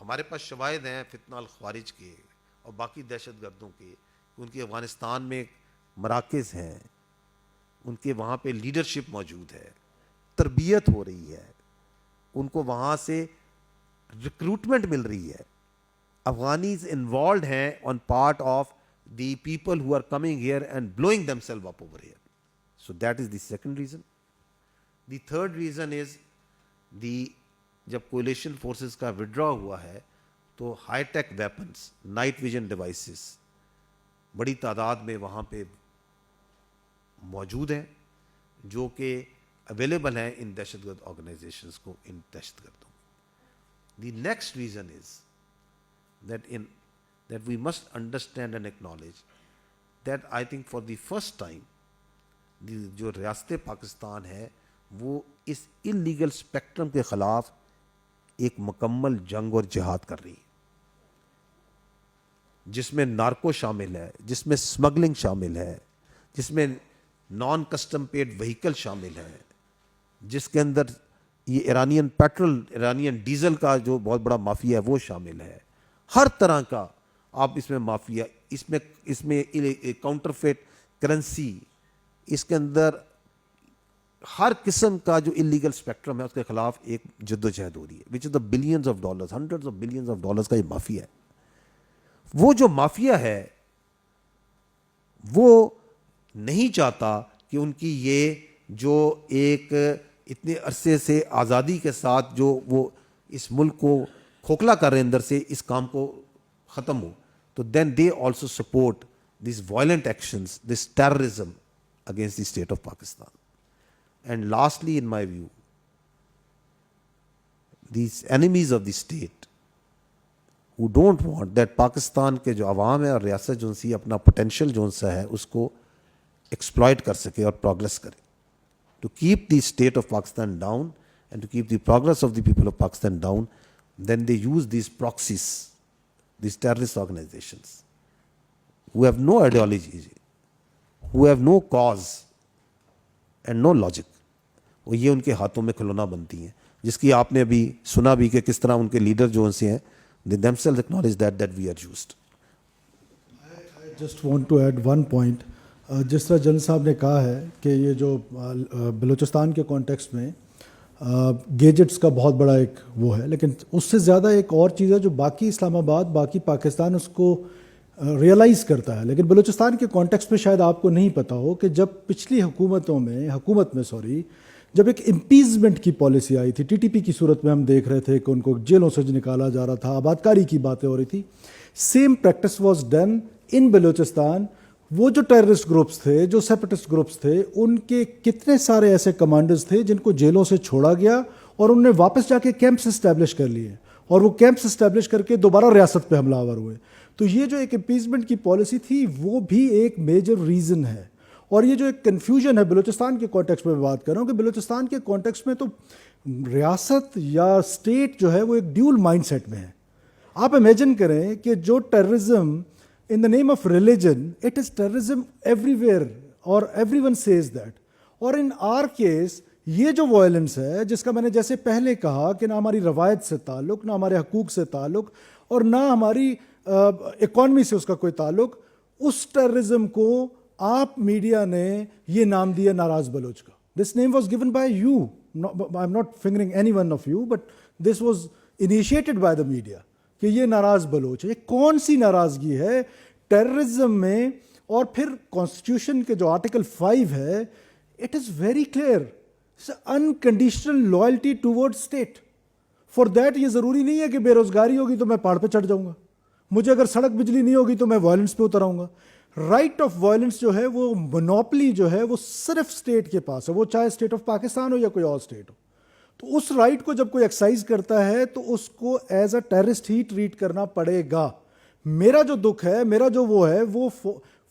ہمارے پاس شواہد ہیں فتنہ الخوارج کے اور باقی دہشت گردوں کے، ان کے افغانستان میں مراکز ہیں، ان کے وہاں پہ لیڈرشپ موجود ہے، تربیت ہو رہی ہے، ان کو وہاں سے ریکروٹمنٹ مل رہی ہے. افغانیز انوالوڈ ہیں on part of the people who are coming here and blowing them self up over here. So that is the second reason. The third reason is جب کولیشن فورسز کا withdraw ہوا ہے تو high tech weapons, night vision devices بڑی تعداد میں وہاں پہ موجود ہیں جو کہ اویلیبل ہیں ان دہشت گرد آرگنائزیشنس کو، ان دہشت گردوں. The next reason is that we must understand and acknowledge that I think for the first time جو ریاست پاکستان ہے وہ اس انلیگل اسپیکٹرم کے خلاف ایک مکمل جنگ اور جہاد کر رہی ہے، جس میں نارکو شامل ہے، جس میں سمگلنگ شامل ہے، جس میں نان کسٹم پیڈ وہیکل شامل ہے، جس کے اندر یہ ایرانین پیٹرول، ایرانین ڈیزل کا جو بہت بڑا مافیا ہے وہ شامل ہے. ہر طرح کا آپ اس میں مافیا، اس میں کاؤنٹرفیٹ کرنسی، اس کے اندر ہر قسم کا جو انلیگل اسپیکٹرم ہے اس کے خلاف ایک جد و جہد ہو رہی ہے، which is the billions of dollars, hundreds of billions of dollars کا یہ مافیا ہے. وہ جو مافیا ہے وہ نہیں چاہتا کہ ان کی یہ جو ایک اتنے عرصے سے آزادی کے ساتھ جو وہ اس ملک کو کھوکھلا کر رہے ہیں اندر سے، اس کام کو ختم ہو. تو then they also support these violent actions, this terrorism against the state of Pakistan. And lastly in my view these enemies of the state who don't want that Pakistan کے جو عوام ہے اور ریاست جو سی اپنا پوٹینشیل جو سا ہے اس کو ایکسپلائٹ کر سکے اور پروگرس کرے. To keep the state of Pakistan down and to keep the progress of the people of Pakistan down, then they use these proxies, these terrorist organizations who have no ideology, who have no cause and no logic. وہ یہ ان کے ہاتھوں میں کھلونا بنتی ہیں، جس کی آپ نے ابھی سنا بھی کہ کس طرح ان کے لیڈر جو ان سے ہیں they themselves acknowledge that we are used. I just want to add one point. جس طرح جن صاحب نے کہا ہے کہ یہ جو بلوچستان کے کانٹیکسٹ میں گیجٹس کا بہت بڑا ایک وہ ہے، لیکن اس سے زیادہ ایک اور چیز ہے جو باقی اسلام آباد، باقی پاکستان اس کو ریئلائز کرتا ہے، لیکن بلوچستان کے کانٹیکسٹ میں شاید آپ کو نہیں پتہ ہو کہ جب پچھلی حکومت میں جب ایک امپیزمنٹ کی پالیسی آئی تھی، ٹی ٹی پی کی صورت میں ہم دیکھ رہے تھے کہ ان کو جیلوں سے نکالا جا رہا تھا، آبادکاری کی باتیں ہو رہی تھی. Same practice was done in Balochistan. وہ جو ٹیررسٹ گروپس تھے، جو سیپریٹسٹ گروپس تھے، ان کے کتنے سارے ایسے کمانڈرز تھے جن کو جیلوں سے چھوڑا گیا اور انہوں نے واپس جا کے کیمپس اسٹیبلش کر لیے، اور وہ کیمپس اسٹیبلش کر کے دوبارہ ریاست پہ حملہ آور ہوئے. تو یہ جو ایک امپیزمنٹ کی پالیسی تھی وہ بھی ایک میجر ریزن ہے. اور یہ جو ایک کنفیوژن ہے بلوچستان کے کانٹیکسٹ میں بات کر رہا ہوں کہ بلوچستان کے کانٹیکسٹ میں تو ریاست یا اسٹیٹ جو ہے وہ ایک ڈیول مائنڈ سیٹ میں ہے. آپ امیجن کریں کہ جو terrorism in the name of religion, it is terrorism everywhere or everyone says that. اور in our case یہ جو وائلنس ہے جس کا میں نے جیسے پہلے کہا کہ نہ ہماری روایت سے تعلق، نہ ہمارے حقوق سے تعلق، اور نہ ہماری اکانومی سے اس کا کوئی تعلق، اس ٹیررزم کو آپ میڈیا نے یہ نام دیا ناراض بلوچ کا. This name was given by you. I'm not fingering any one of you, but this was initiated by the media. کہ یہ ناراض بلوچ ہے. یہ کون سی ناراضگی ہے ٹیررزم میں؟ اور پھر کانسٹیٹیوشن کے جو آرٹیکل 5 ہے، it is very clear, unconditional loyalty toward state. For that یہ ضروری نہیں ہے کہ بے روزگاری ہوگی تو میں پہاڑ پہ چڑھ جاؤں گا، مجھے اگر سڑک بجلی نہیں ہوگی تو میں وائلنس پہ اتر آؤں گا. رائٹ آف وائلنس جو ہے وہ مونوپلی جو ہے وہ صرف اسٹیٹ کے پاس ہے، وہ چاہے اسٹیٹ آف پاکستان ہو یا کوئی اور اسٹیٹ ہو. تو اس رائٹ کو جب کوئی ایکسرسائز کرتا ہے تو اس کو ایز اے ٹیررسٹ ہی ٹریٹ کرنا پڑے گا. میرا جو دکھ ہے، میرا جو وہ ہے، وہ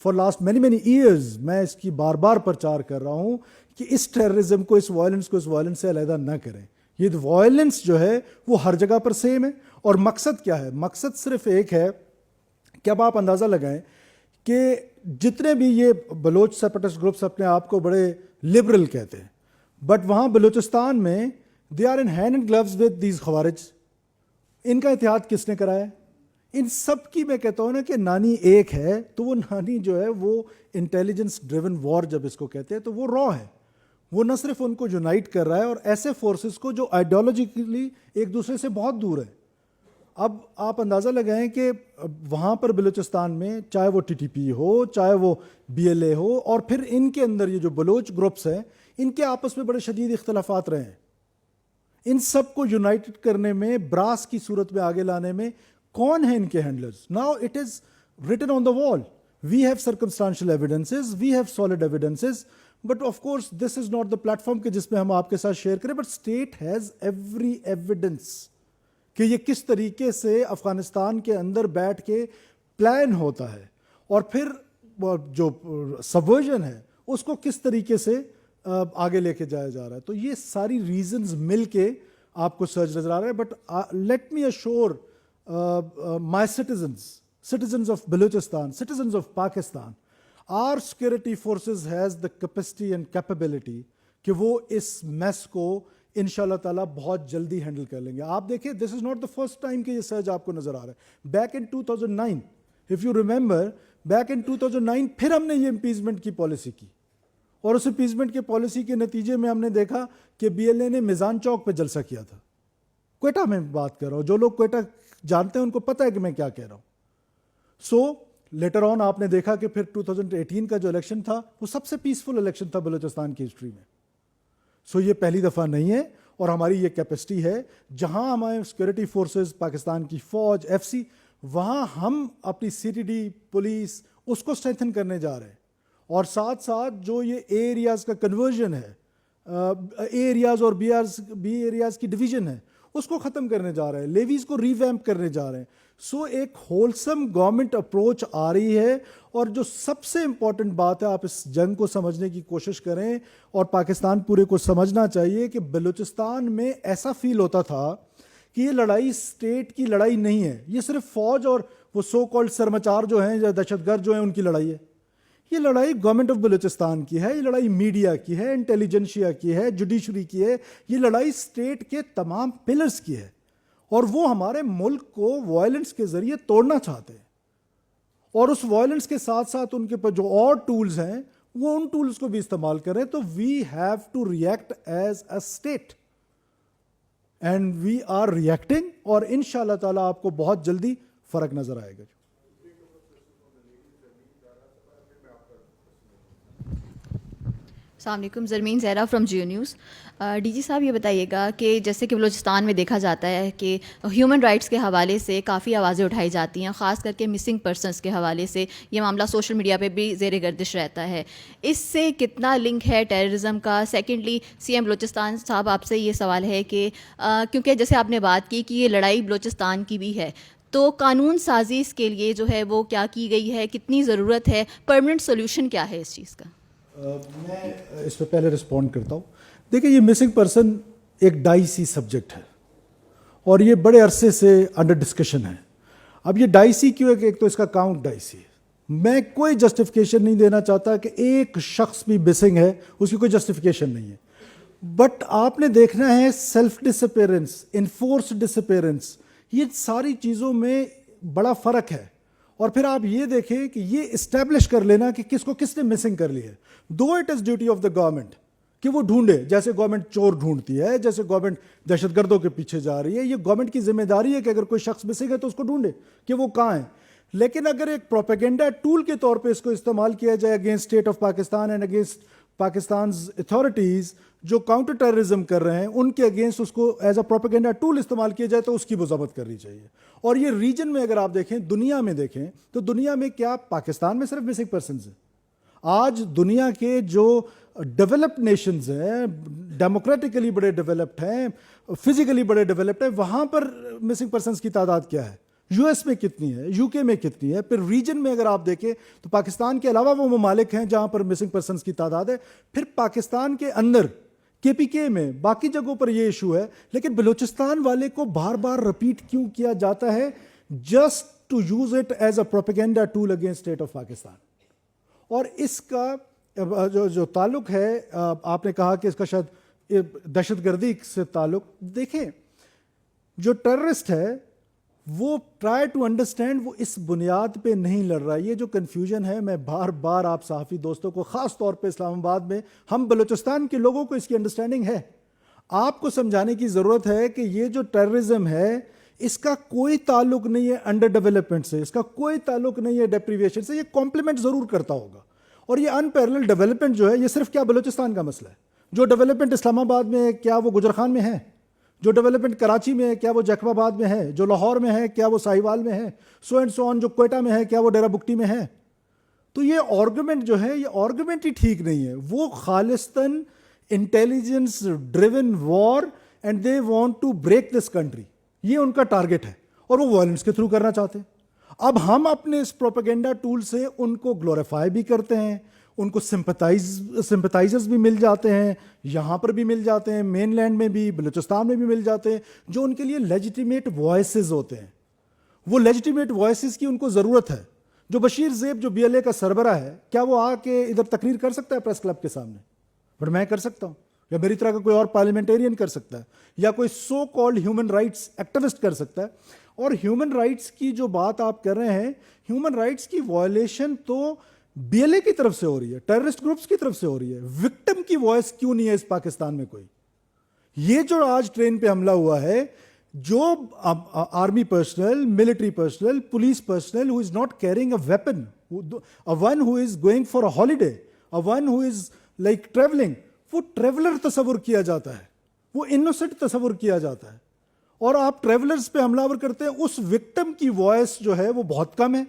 فار لاسٹ مینی ایئرز میں اس کی بار بار پرچار کر رہا ہوں کہ اس ٹیررزم کو، اس وائلنس سے علیحدہ نہ کریں. یہ وائلنس جو ہے وہ ہر جگہ پر سیم ہے. اور مقصد کیا ہے؟ مقصد صرف ایک ہے کہ اب آپ اندازہ لگائیں کہ جتنے بھی یہ بلوچ سیپریٹسٹ گروپس اپنے آپ کو بڑے لبرل کہتے ہیں، بٹ وہاں بلوچستان میں they are in hand and gloves with these خوارج. ان کا احتیاط کس نے کرایا؟ ان سب کی میں کہتا ہوں نا کہ نانی ایک ہے، تو وہ نانی جو ہے وہ انٹیلیجنس ڈریون وار جب اس کو کہتے ہیں تو وہ را ہے. وہ نہ صرف ان کو یونائٹ کر رہا ہے اور ایسے فورسز کو جو آئیڈیالوجیکلی ایک دوسرے سے بہت دور ہے. اب آپ اندازہ لگائیں کہ وہاں پر بلوچستان میں چاہے وہ ٹی ٹی پی ہو، چاہے وہ بی ایل اے ہو، اور پھر ان کے اندر یہ جو بلوچ گروپس ہیں ان کے آپس میں بڑے شدید اختلافات رہے ہیں. ان سب کو یونائٹڈ کرنے میں، براس کی صورت میں آگے لانے میں کون ہیں ان کے handlers? Now it is written on the wall. We have circumstantial evidences, we have solid evidences, but of course this is not the platform کہ جس میں ہم آپ کے ساتھ شیئر کریں. But state has every evidence کہ یہ کس طریقے سے افغانستان کے اندر بیٹھ کے پلان ہوتا ہے اور پھر جو سبورژن ہے اس کو کس طریقے سے آگے لے کے جایا جا رہا ہے. تو یہ ساری ریزنز مل کے آپ کو سرچ نظر آ رہا ہے. But let me assure my citizens of Balochistan, citizens of Pakistan, our security forces has the capacity and capability کہ وہ اس میس کو انشاءاللہ تعالیٰ بہت جلدی ہینڈل کر لیں گے. آپ دیکھیں this is not the first time کہ یہ سرج آپ کو نظر آ رہا ہے. Back in 2009 if you remember, back in 2009 پھر ہم نے یہ امپیچمنٹ کی پالیسی کی، اور اس امپیچمنٹ کے پالیسی کے نتیجے میں ہم نے دیکھا کہ بی ایل اے نے میزان چوک پہ جلسہ کیا تھا. کوئٹہ میں بات کر رہا ہوں، جو لوگ کوئٹہ جانتے ہیں ان کو پتہ ہے کہ میں کیا کہہ رہا ہوں. سو لیٹر آن آپ نے دیکھا کہ پھر 2018 کا جو الیکشن تھا وہ سب سے پیسفل الیکشن تھا بلوچستان کی ہسٹری میں. سو یہ پہلی دفعہ نہیں ہے، اور ہماری یہ کیپیسٹی ہے جہاں ہمارے سیکورٹی فورسز، پاکستان کی فوج، ایف سی، وہاں ہم اپنی سی ٹی ڈی پولیس اس کو اسٹرینتھن کرنے جا رہے ہیں. اور ساتھ ساتھ جو یہ اے ایریاز کا کنورژن ہے، اے ایریاز اور بی ایریاز کی ڈویژن ہے، اس کو ختم کرنے جا رہے ہیں، لیویز کو ریویمپ کرنے جا رہے ہیں. سو ایک ہولسم گورنمنٹ اپروچ آ رہی ہے. اور جو سب سے امپورٹنٹ بات ہے، آپ اس جنگ کو سمجھنے کی کوشش کریں، اور پاکستان پورے کو سمجھنا چاہیے کہ بلوچستان میں ایسا فیل ہوتا تھا کہ یہ لڑائی اسٹیٹ کی لڑائی نہیں ہے، یہ صرف فوج اور وہ سو کالڈ سرمچار جو ہیں یا دہشت گرد جو ہیں ان کی لڑائی ہے. یہ لڑائی گورنمنٹ آف بلوچستان کی ہے، یہ لڑائی میڈیا کی ہے، انٹیلیجنشیا کی ہے، جوڈیشری کی ہے، یہ لڑائی اسٹیٹ کے تمام پلرز کی ہے. اور وہ ہمارے ملک کو وائلنس کے ذریعے توڑنا چاہتے ہیں، اور اس وائلنس کے ساتھ ساتھ ان کے پاس جو اور ٹولز ہیں وہ ان ٹولز کو بھی استعمال کریں. تو we have to react as a state, and we are reacting, اور ان شاء اللہ تعالیٰ آپ کو بہت جلدی فرق نظر آئے گا. السلام علیکم، Zarmeen Zahra from Geo News. D G صاحب یہ بتائیے گا کہ جیسے کہ بلوچستان میں دیکھا جاتا ہے کہ ہیومن رائٹس کے حوالے سے کافی آوازیں اٹھائی جاتی ہیں، خاص کر کے مسنگ پرسنس کے حوالے سے یہ معاملہ سوشل میڈیا پہ بھی زیر گردش رہتا ہے. اس سے کتنا لنک ہے ٹیررزم کا؟ سیکنڈلی سی ایم بلوچستان صاحب آپ سے یہ سوال ہے کہ کیونکہ جیسے آپ نے بات کی کہ یہ لڑائی بلوچستان کی بھی ہے، تو قانون سازی اس کے لیے جو ہے وہ کیا کی گئی ہے، کتنی ضرورت ہے، پرماننٹ سولوشن کیا ہے اس چیز کا؟ میں اس پہ پہلے رسپونڈ کرتا ہوں. دیکھیں یہ مسنگ پرسن ایک ڈائسی سبجیکٹ ہے، اور یہ بڑے عرصے سے انڈر ڈسکشن ہے. اب یہ ڈائسی کیوں ہے کہ ایک تو اس کا کاؤنٹ ڈائسی ہے. میں کوئی جسٹیفیکیشن نہیں دینا چاہتا کہ ایک شخص بھی مسنگ ہے، اس کی کوئی جسٹیفیکیشن نہیں ہے. بٹ آپ نے دیکھنا ہے سیلف ڈسپیرنس، انفورس ڈسپیرنس، یہ ساری چیزوں میں بڑا فرق ہے. اور پھر آپ یہ دیکھیں کہ یہ اسٹیبلش کر لینا کہ کس کو کس نے مسنگ کر لی ہے. Though it is duty of the government کہ وہ ڈھونڈے، جیسے گورنمنٹ چور ڈھونڈتی ہے، جیسے گورنمنٹ دہشت گردوں کے پیچھے جا رہی ہے، یہ گورنمنٹ کی ذمہ داری ہے کہ اگر کوئی شخص مسنگ ہے تو اس کو ڈھونڈے کہ وہ کہاں ہے. لیکن اگر ایک پروپیگنڈا ٹول کے طور پہ اس کو استعمال کیا جائے against state of Pakistan and against Pakistan's authorities جو کاؤنٹر ٹیررزم کر رہے ہیں ان کے اگینسٹ اس کو ایز اے پروپیگنڈا ٹول استعمال کیا جائے تو اس کی مذمت کرنی چاہیے. اور یہ ریجن میں اگر آپ دیکھیں، دنیا میں دیکھیں تو دنیا میں کیا پاکستان میں صرف مسنگ پرسنز ہیں؟ آج دنیا کے جو ڈیولپڈ نیشنز ہیں، ڈیموکریٹکلی بڑے ڈیولپڈ ہیں، فزیکلی بڑے ڈیولپڈ ہیں، وہاں پر مسنگ پرسنز کی تعداد کیا ہے؟ یو ایس میں کتنی ہے، یو کے میں کتنی ہے؟ پھر ریجن میں اگر آپ دیکھیں تو پاکستان کے علاوہ وہ ممالک ہیں جہاں پر مسنگ پرسنز کی تعداد ہے. پھر پاکستان کے اندر کے پی کے میں باقی جگہوں پر یہ ایشو ہے، لیکن بلوچستان والے کو بار بار رپیٹ کیوں کیا جاتا ہے؟ Just to use it as a propaganda tool against state of Pakistan. اور اس کا جو تعلق ہے، آپ نے کہا کہ اس کا شاید دہشت گردی سے تعلق، دیکھیں جو ٹیررسٹ ہے وہ ٹرائی ٹو انڈرسٹینڈ، وہ اس بنیاد پہ نہیں لڑ رہا. یہ جو کنفیوژن ہے، میں بار بار آپ صحافی دوستوں کو، خاص طور پہ اسلام آباد میں ہم بلوچستان کے لوگوں کو اس کی انڈرسٹینڈنگ ہے. آپ کو سمجھانے کی ضرورت ہے کہ یہ جو ٹیررزم ہے اس کا کوئی تعلق نہیں ہے انڈر ڈیولپمنٹ سے، اس کا کوئی تعلق نہیں ہے ڈیپریویشن سے. یہ کمپلیمنٹ ضرور کرتا ہوگا. اور یہ ان پیرلل ڈیولپمنٹ جو ہے، یہ صرف کیا بلوچستان کا مسئلہ ہے؟ جو ڈیولپمنٹ اسلام آباد میں ہے کیا وہ گجرخان میں ہے؟ جو ڈیولپمنٹ کراچی میں ہے کیا وہ جیکب آباد میں ہے؟ جو لاہور میں ہے کیا وہ ساہیوال میں ہے؟ سو اینڈ سو آن. جو کوئٹہ میں ہے کیا وہ ڈیرہ بگٹی میں ہے؟ تو یہ آرگومنٹ جو ہے، یہ آرگومنٹ ہی ٹھیک نہیں ہے. وہ خالصتاً intelligence driven war and they want to break this country. یہ ان کا ٹارگٹ ہے اور وہ وائلنس کے تھرو کرنا چاہتے ہیں. اب ہم اپنے اس پروپیگنڈا ٹول سے ان کو گلوریفائی بھی کرتے ہیں، ان کو سمپتائزرز بھی مل جاتے ہیں، یہاں پر بھی مل جاتے ہیں، مین لینڈ میں بھی، بلوچستان میں بھی مل جاتے ہیں، جو ان کے لیے لیجیٹیمیٹ وائسز ہوتے ہیں. وہ لیجیٹیمیٹ وائسز کی ان کو ضرورت ہے. جو بشیر زیب جو BLA کا سربراہ ہے، کیا وہ آ کے ادھر تقریر کر سکتا ہے پریس کلب کے سامنے؟ بٹ میں کر سکتا ہوں، یا میری طرح کا کوئی اور پارلیمنٹیرین کر سکتا ہے، یا کوئی so called human rights activist کر سکتا ہے. اور ہیومن رائٹس کی جو بات آپ کر رہے ہیں، ہیومن رائٹس کی وائلیشن تو BLA کی طرف سے ہو رہی ہے، ٹیررسٹ گروپس کی طرف سے ہو رہی ہے. وکٹم کی وائس کیوں نہیں ہے اس پاکستان میں کوئی؟ یہ جو آج ٹرین پہ حملہ ہوا ہے، جو army personal, military personnel, police personal who is not carrying a weapon, one who is going for a holiday, one who is like traveling, وہ ٹریولر تصور کیا جاتا ہے، وہ انوسنٹ تصور کیا جاتا ہے. اور آپ ٹریولرز پہ حملہ ور کرتے ہیں. اس وکٹم کی وائس جو ہے وہ بہت کم ہے،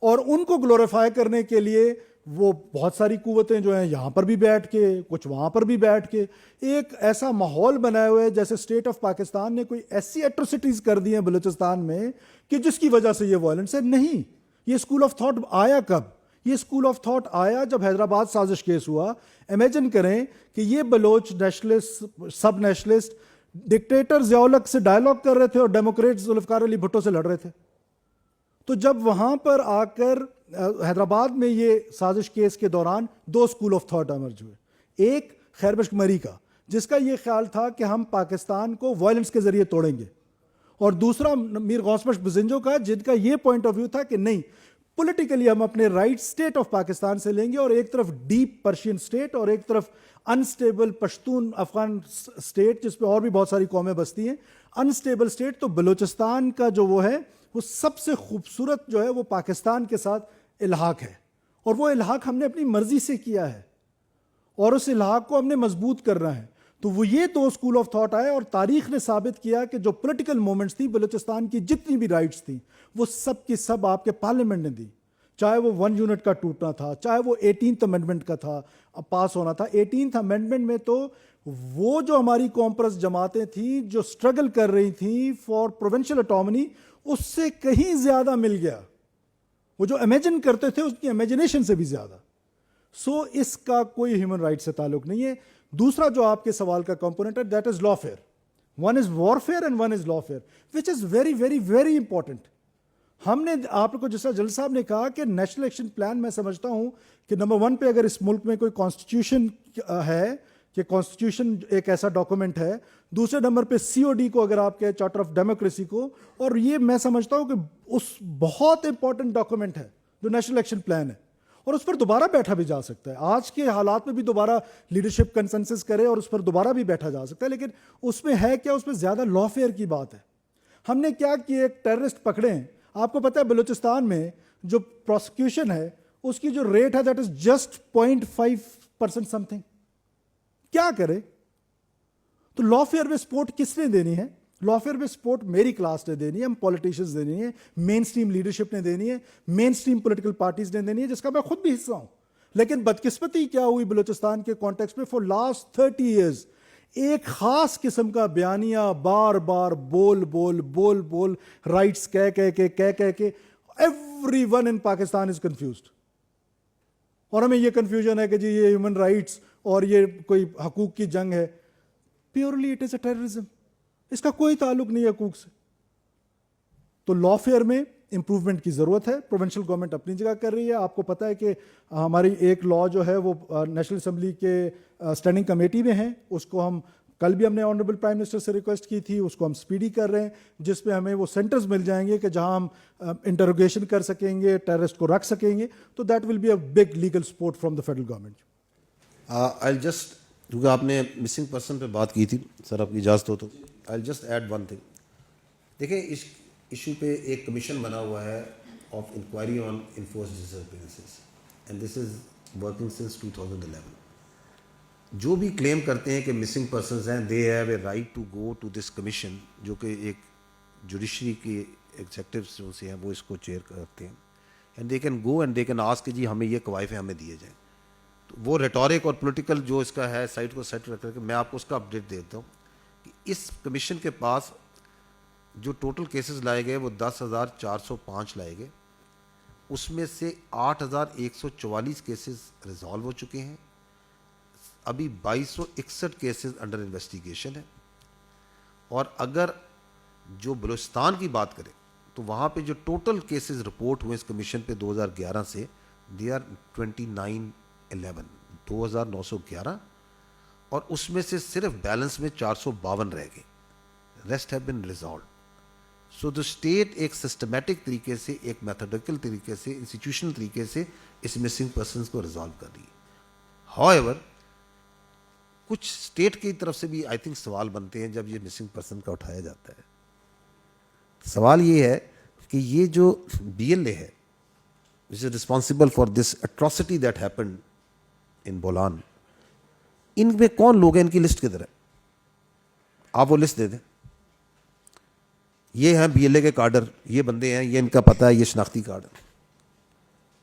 اور ان کو گلوریفائی کرنے کے لیے وہ بہت ساری قوتیں جو ہیں یہاں پر بھی بیٹھ کے، کچھ وہاں پر بھی بیٹھ کے ایک ایسا ماحول بنائے ہوئے جیسے اسٹیٹ آف پاکستان نے کوئی ایسی ایٹروسٹیز کر دی ہیں بلوچستان میں کہ جس کی وجہ سے یہ وائلنس ہے. نہیں، یہ اسکول آف تھاٹ آیا کب؟ یہ اسکول آف تھاٹ آیا جب حیدرآباد سازش کیس ہوا. امیجن کریں کہ یہ بلوچ نیشنلسٹ، سب نیشنلسٹ ڈکٹیٹر ضیاء الحق سے ڈائلاگ کر رہے تھے اور ڈیموکریٹ ذوالفقار علی بھٹو سے لڑ رہے تھے. تو جب وہاں پر آ کر حیدرآباد میں یہ سازش کیس کے دوران دو اسکول آف تھاٹ ایمرج ہوئے. ایک خیر بخش مری کا، جس کا یہ خیال تھا کہ ہم پاکستان کو وائلنس کے ذریعے توڑیں گے، اور دوسرا میر غوث بخش بزنجو کا، جن کا یہ پوائنٹ آف ویو تھا کہ نہیں، پولیٹیکلی ہم اپنے رائٹ اسٹیٹ آف پاکستان سے لیں گے، اور ایک طرف ڈیپ پرشین اسٹیٹ اور ایک طرف انسٹیبل پشتون افغان اسٹیٹ جس پہ اور بھی بہت ساری قومیں بستی ہیں. انسٹیبل اسٹیٹ تو بلوچستان کا جو وہ ہے وہ سب سے خوبصورت جو ہے وہ پاکستان کے ساتھ الحاق ہے، اور وہ الحاق ہم نے اپنی مرضی سے کیا ہے اور اس الحاق کو ہم نے مضبوط کرنا ہے. تو وہ یہ دو اسکول آف تھاٹ آئے، اور تاریخ نے ثابت کیا کہ جو پولیٹیکل مومنٹس تھیں بلوچستان کی، جتنی بھی رائٹس تھیں، وہ سب کی سب آپ کے پارلیمنٹ نے دی. چاہے وہ 1 یونٹ کا ٹوٹنا تھا، چاہے وہ 18th امینڈمنٹ کا تھا پاس ہونا تھا. 18th امینڈمنٹ میں تو وہ جو ہماری کامپرس جماعتیں تھیں جو سٹرگل کر رہی تھیں فار پروونشل اٹامنی، اس سے کہیں زیادہ مل گیا. وہ جو امیجن کرتے تھے اس کی امیجنیشن سے بھی زیادہ. سو اس کا کوئی ہیومن رائٹ سے تعلق نہیں ہے. دوسرا جو آپ کے سوال کا کمپوننٹ ہے، that is lawfare. One is warfare and one is lawfare, which is very very very important. ہم نے آپ کو جس طرح جل صاحب نے کہا کہ نیشنل ایکشن پلان، میں سمجھتا ہوں کہ نمبر 1 پہ اگر اس ملک میں کوئی کانسٹیٹیوشن ہے کہ کانسٹیٹیوشن ایک ایسا ڈاکومنٹ ہے، دوسرے نمبر پہ COD کو اگر آپ کہیں، چارٹر آف ڈیموکریسی کو، اور یہ میں سمجھتا ہوں کہ اس بہت امپورٹنٹ ڈاکومنٹ ہے جو نیشنل ایکشن پلان ہے، اور اس پر دوبارہ بیٹھا بھی جا سکتا ہے. آج کے حالات میں بھی دوبارہ لیڈرشپ کنسنسس کرے اور اس پر دوبارہ بھی بیٹھا جا سکتا ہے. لیکن اس میں ہے کیا، اس میں زیادہ لا فیئر کی بات ہے. ہم نے کیا کیا، ایک ٹیررسٹ پکڑے ہیں. آپ کو پتہ ہے بلوچستان میں جو پروسیکیوشن ہے اس کی جو ریٹ ہے that is just 0.5% some thing. کیا کرے؟ تو لا فیئر میں سپورٹ کس نے دینی ہے؟ لا فیئر میں سپورٹ میری کلاس نے دینی ہے، ہم پولیٹیشنز دینی ہے، مین سٹریم لیڈرشپ نے دینی ہے، مین سٹریم پولیٹیکل پارٹیز نے دینی ہے، جس کا میں خود بھی حصہ ہوں. لیکن بدقسمتی کیا ہوئی بلوچستان کے کانٹیکسٹ میں، فار لاسٹ 30 ایئرز ایک خاص قسم کا بیانیہ بار بار بول بول بول بول رائٹس کہہ کے every one in Pakistan is confused. اور ہمیں یہ کنفیوژن ہے کہ جی یہ ہیومن رائٹس اور یہ کوئی حقوق کی جنگ ہے. Purely it is a terrorism. اس کا کوئی تعلق نہیں ہے حقوق سے. تو لا فیئر میں امپروومنٹ کی ضرورت ہے. پروونشل گورنمنٹ اپنی جگہ کر رہی ہے. آپ کو پتہ ہے کہ ہماری ایک لا جو ہے وہ نیشنل اسمبلی کے اسٹینڈنگ کمیٹی میں ہے، اس کو ہم کل بھی ہم نے آنریبل پرائم منسٹر سے ریکویسٹ کی تھی, اس کو ہم سپیڈی کر رہے ہیں, جس میں ہمیں وہ سینٹرز مل جائیں گے کہ جہاں ہم انٹروگیشن کر سکیں گے, ٹیررسٹ کو رکھ سکیں گے. تو that will be a big legal support from the federal government. I'll just, کیونکہ آپ نے مسنگ پرسن پہ بات کی تھی سر, آپ کی اجازت ہو تو I'll just add one thing. دیکھیں اس ایشو پہ ایک کمیشن بنا ہوا ہے of inquiry on enforced disappearances, and this is working since 2011. جو بھی کلیم کرتے ہیں کہ مسنگ پرسنز ہیں, they have a right to go to this commission, جو کہ ایک جوڈیشری کے ایگزیکٹوز جو سے ہیں وہ اس کو چیئر کرتے ہیں, and they can go and they can ask کہ جی ہمیں یہ قوائف ہمیں دیے جائیں. تو وہ ریٹورک اور پولیٹیکل جو اس کا ہے سائٹ کو سیٹ کر کے میں آپ کو اس کا اپڈیٹ دیتا ہوں کہ اس کمیشن کے پاس جو ٹوٹل کیسز لائے گئے وہ 10,405 لائے گئے. اس میں سے 8,144 کیسز ریزالو ہو چکے ہیں. ابھی 2,261 کیسز انڈر انویسٹیگیشن ہیں. اور اگر جو بلوچستان کی بات کریں تو وہاں پہ جو ٹوٹل کیسز رپورٹ ہوئے اس کمیشن پہ 2011 سے, دے آر 2911, اور اس میں سے صرف بیلنس میں 452 رہ گئے. Rest have been resolved. So the state ایک سسٹمیٹک طریقے سے, ایک میتھڈیکل طریقے سے, انسٹیٹیوشنل طریقے سے اس مسنگ پرسنس کو ریزالو کر رہی ہے. ہاؤ ایور کچھ اسٹیٹ کی طرف سے بھی آئی تھنک سوال بنتے ہیں جب یہ مسنگ پرسن کا اٹھایا جاتا ہے. سوال یہ ہے کہ یہ جو BLA ہے which is responsible for this atrocity that happened in Bolan, ان میں کون لوگ ہیں, ان کی لسٹ کدھر ہے؟ آپ وہ لسٹ دے دیں. یہ ہیں BLA کے کارڈر, یہ بندے ہیں, یہ ان کا پتہ ہے, یہ شناختی کارڈ ہے.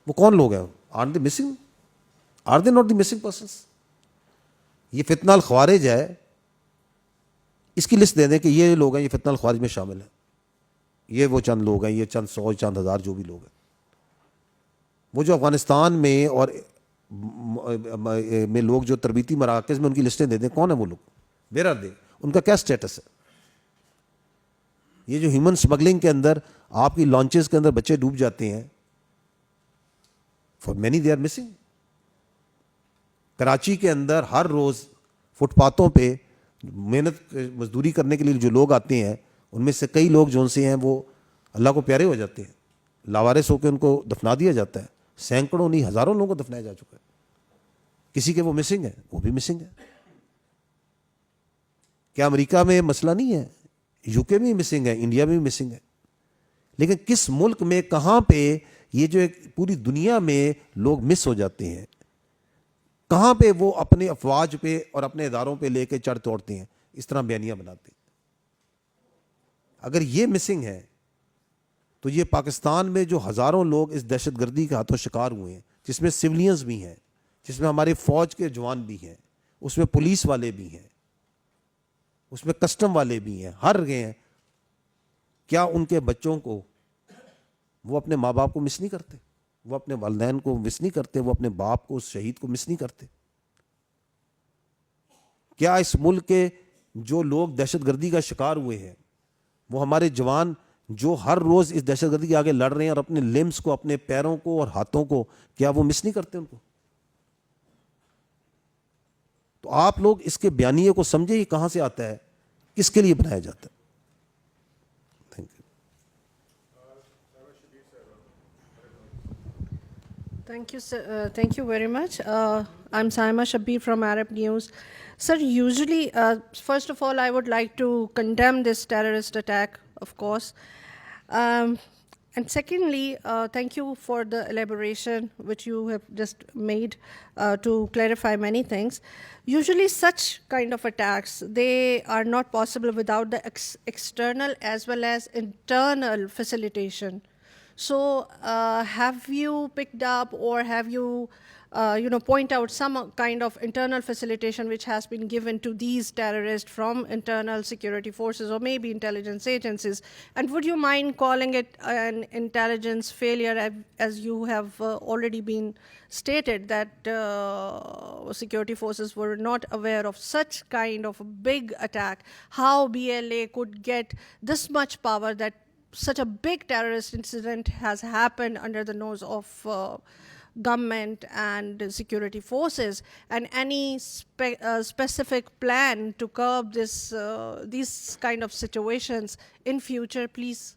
وہ کون لوگ ہیں؟ Aren't they missing? Are they not the missing persons? یہ فتنہ الخوارج ہے, اس کی لسٹ دے دیں کہ یہ لوگ ہیں, یہ فتنہ الخوارج میں شامل ہیں, یہ وہ چند لوگ ہیں, یہ چند 100 چند ہزار جو بھی لوگ ہیں. وہ جو افغانستان میں اور میں لوگ جو تربیتی مراکز میں ان کی لسٹیں دے دیں, کون ہیں وہ لوگ, ویئر آر دے, ان کا کیا اسٹیٹس ہے. یہ جو ہیومن اسمگلنگ کے اندر آپ کی لانچز کے اندر بچے ڈوب جاتے ہیں, for many they are missing. Karachi کے اندر ہر روز فٹ پاتھوں پہ محنت مزدوری کرنے کے لیے جو لوگ آتے ہیں, ان میں سے کئی لوگ جو سے ہیں وہ اللہ کو پیارے ہو جاتے ہیں, لاوارث ہو کے ان کو دفنا دیا جاتا ہے. سینکڑوں نہیں ہزاروں لوگوں کو دفنایا جا چکا ہے. کسی کے وہ مسنگ ہے, وہ بھی مسنگ ہے. کیا امریکہ میں مسئلہ نہیں ہے؟ UK میں بھی مسنگ ہے, انڈیا میں بھی مسنگ ہے. لیکن کس ملک میں کہاں پہ یہ جو ایک پوری دنیا میں لوگ مس ہو جاتے ہیں, کہاں پہ وہ اپنے افواج پہ اور اپنے اداروں پہ لے کے چڑھ توڑتے ہیں, اس طرح بیانیاں بناتے ہیں. اگر یہ مسنگ ہے تو یہ پاکستان میں جو ہزاروں لوگ اس دہشت گردی کے ہاتھوں شکار ہوئے ہیں, جس میں سولینز بھی ہیں, جس میں ہمارے فوج کے جوان بھی ہیں, اس میں پولیس والے بھی ہیں, اس میں کسٹم والے بھی ہیں, ہر گئے ہیں, کیا ان کے بچوں کو وہ اپنے ماں باپ کو مس نہیں کرتے, وہ اپنے والدین کو مس نہیں کرتے, وہ اپنے باپ کو, اس شہید کو مس نہیں کرتے؟ کیا اس ملک کے جو لوگ دہشت گردی کا شکار ہوئے ہیں, وہ ہمارے جوان جو ہر روز اس دہشت گردی کے آگے لڑ رہے ہیں اور اپنے لمس کو, اپنے پیروں کو اور ہاتھوں کو, کیا وہ مس نہیں کرتے ان کو؟ تو آپ لوگ اس کے بیانیے کو سمجھے, یہ کہاں سے آتا ہے, کس کے لیے بنایا جاتا ہے. Thank you. Thank you, sir. Thank you very much. I'm Saima Shabir from Arab News. Sir, usually, first of all, I would like to condemn this terrorist attack, of course. And secondly, thank you for the elaboration which you have just made to clarify many things. Usually such kind of attacks, they are not possible without the external as well as internal facilitation. So have you picked up or have you point out some kind of internal facilitation which has been given to these terrorists from internal security forces or maybe intelligence agencies? And would you mind calling it an intelligence failure, as you have already been stated that security forces were not aware of such kind of a big attack? How BLA could get this much power that such a big terrorist incident has happened under the nose of government and security forces, and any specific plan to curb these kind of situations in future, please?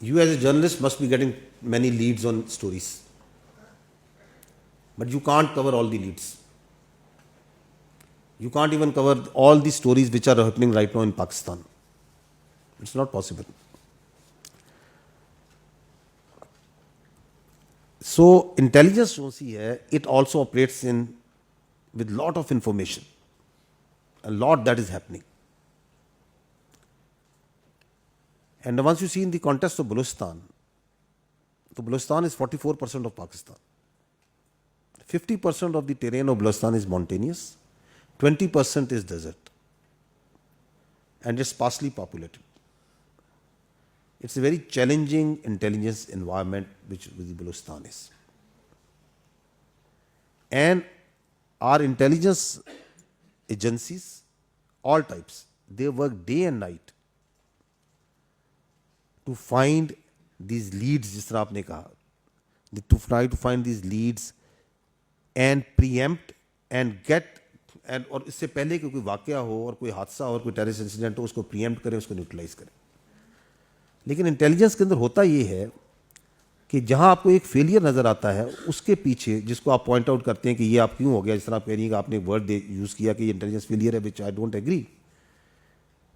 you as a journalist must be getting many leads on stories, but you can't cover all the leads. You can't even cover all the stories which are happening right now in Pakistan. It's not possible. So intelligence agency hai, it also operates with lot of information, a lot that is happening. And once you see in the context of Balochistan, so Balochistan is 44% of Pakistan. 50% of the terrain of Balochistan is mountainous, 20% is desert, and it's sparsely populated. It's a very challenging intelligence environment which Balochistan is. And our intelligence agencies, all types, they work day and night to find these leads, jis tarah aapne kaha, to try to find these leads and preempt and get, and اور اس سے پہلے کہ کوئی واقعہ ہو اور کوئی حادثہ اور کوئی ٹیررسٹ انسیڈنٹ ہو اس کو پریمپٹ کریں, اس کو نیوٹرلائز کریں. لیکن انٹیلیجنس کے اندر ہوتا یہ ہے کہ جہاں آپ کو ایک فیلئر نظر آتا ہے اس کے پیچھے جس کو آپ پوائنٹ آؤٹ کرتے ہیں کہ یہ آپ کیوں ہو گیا, جس طرح آپ کہہ رہی ہیں کہ آپ نے ایک ورڈ یوز کیا کہ یہ انٹیلیجنس فیلئر ہے, وچ آئی ڈونٹ ایگری,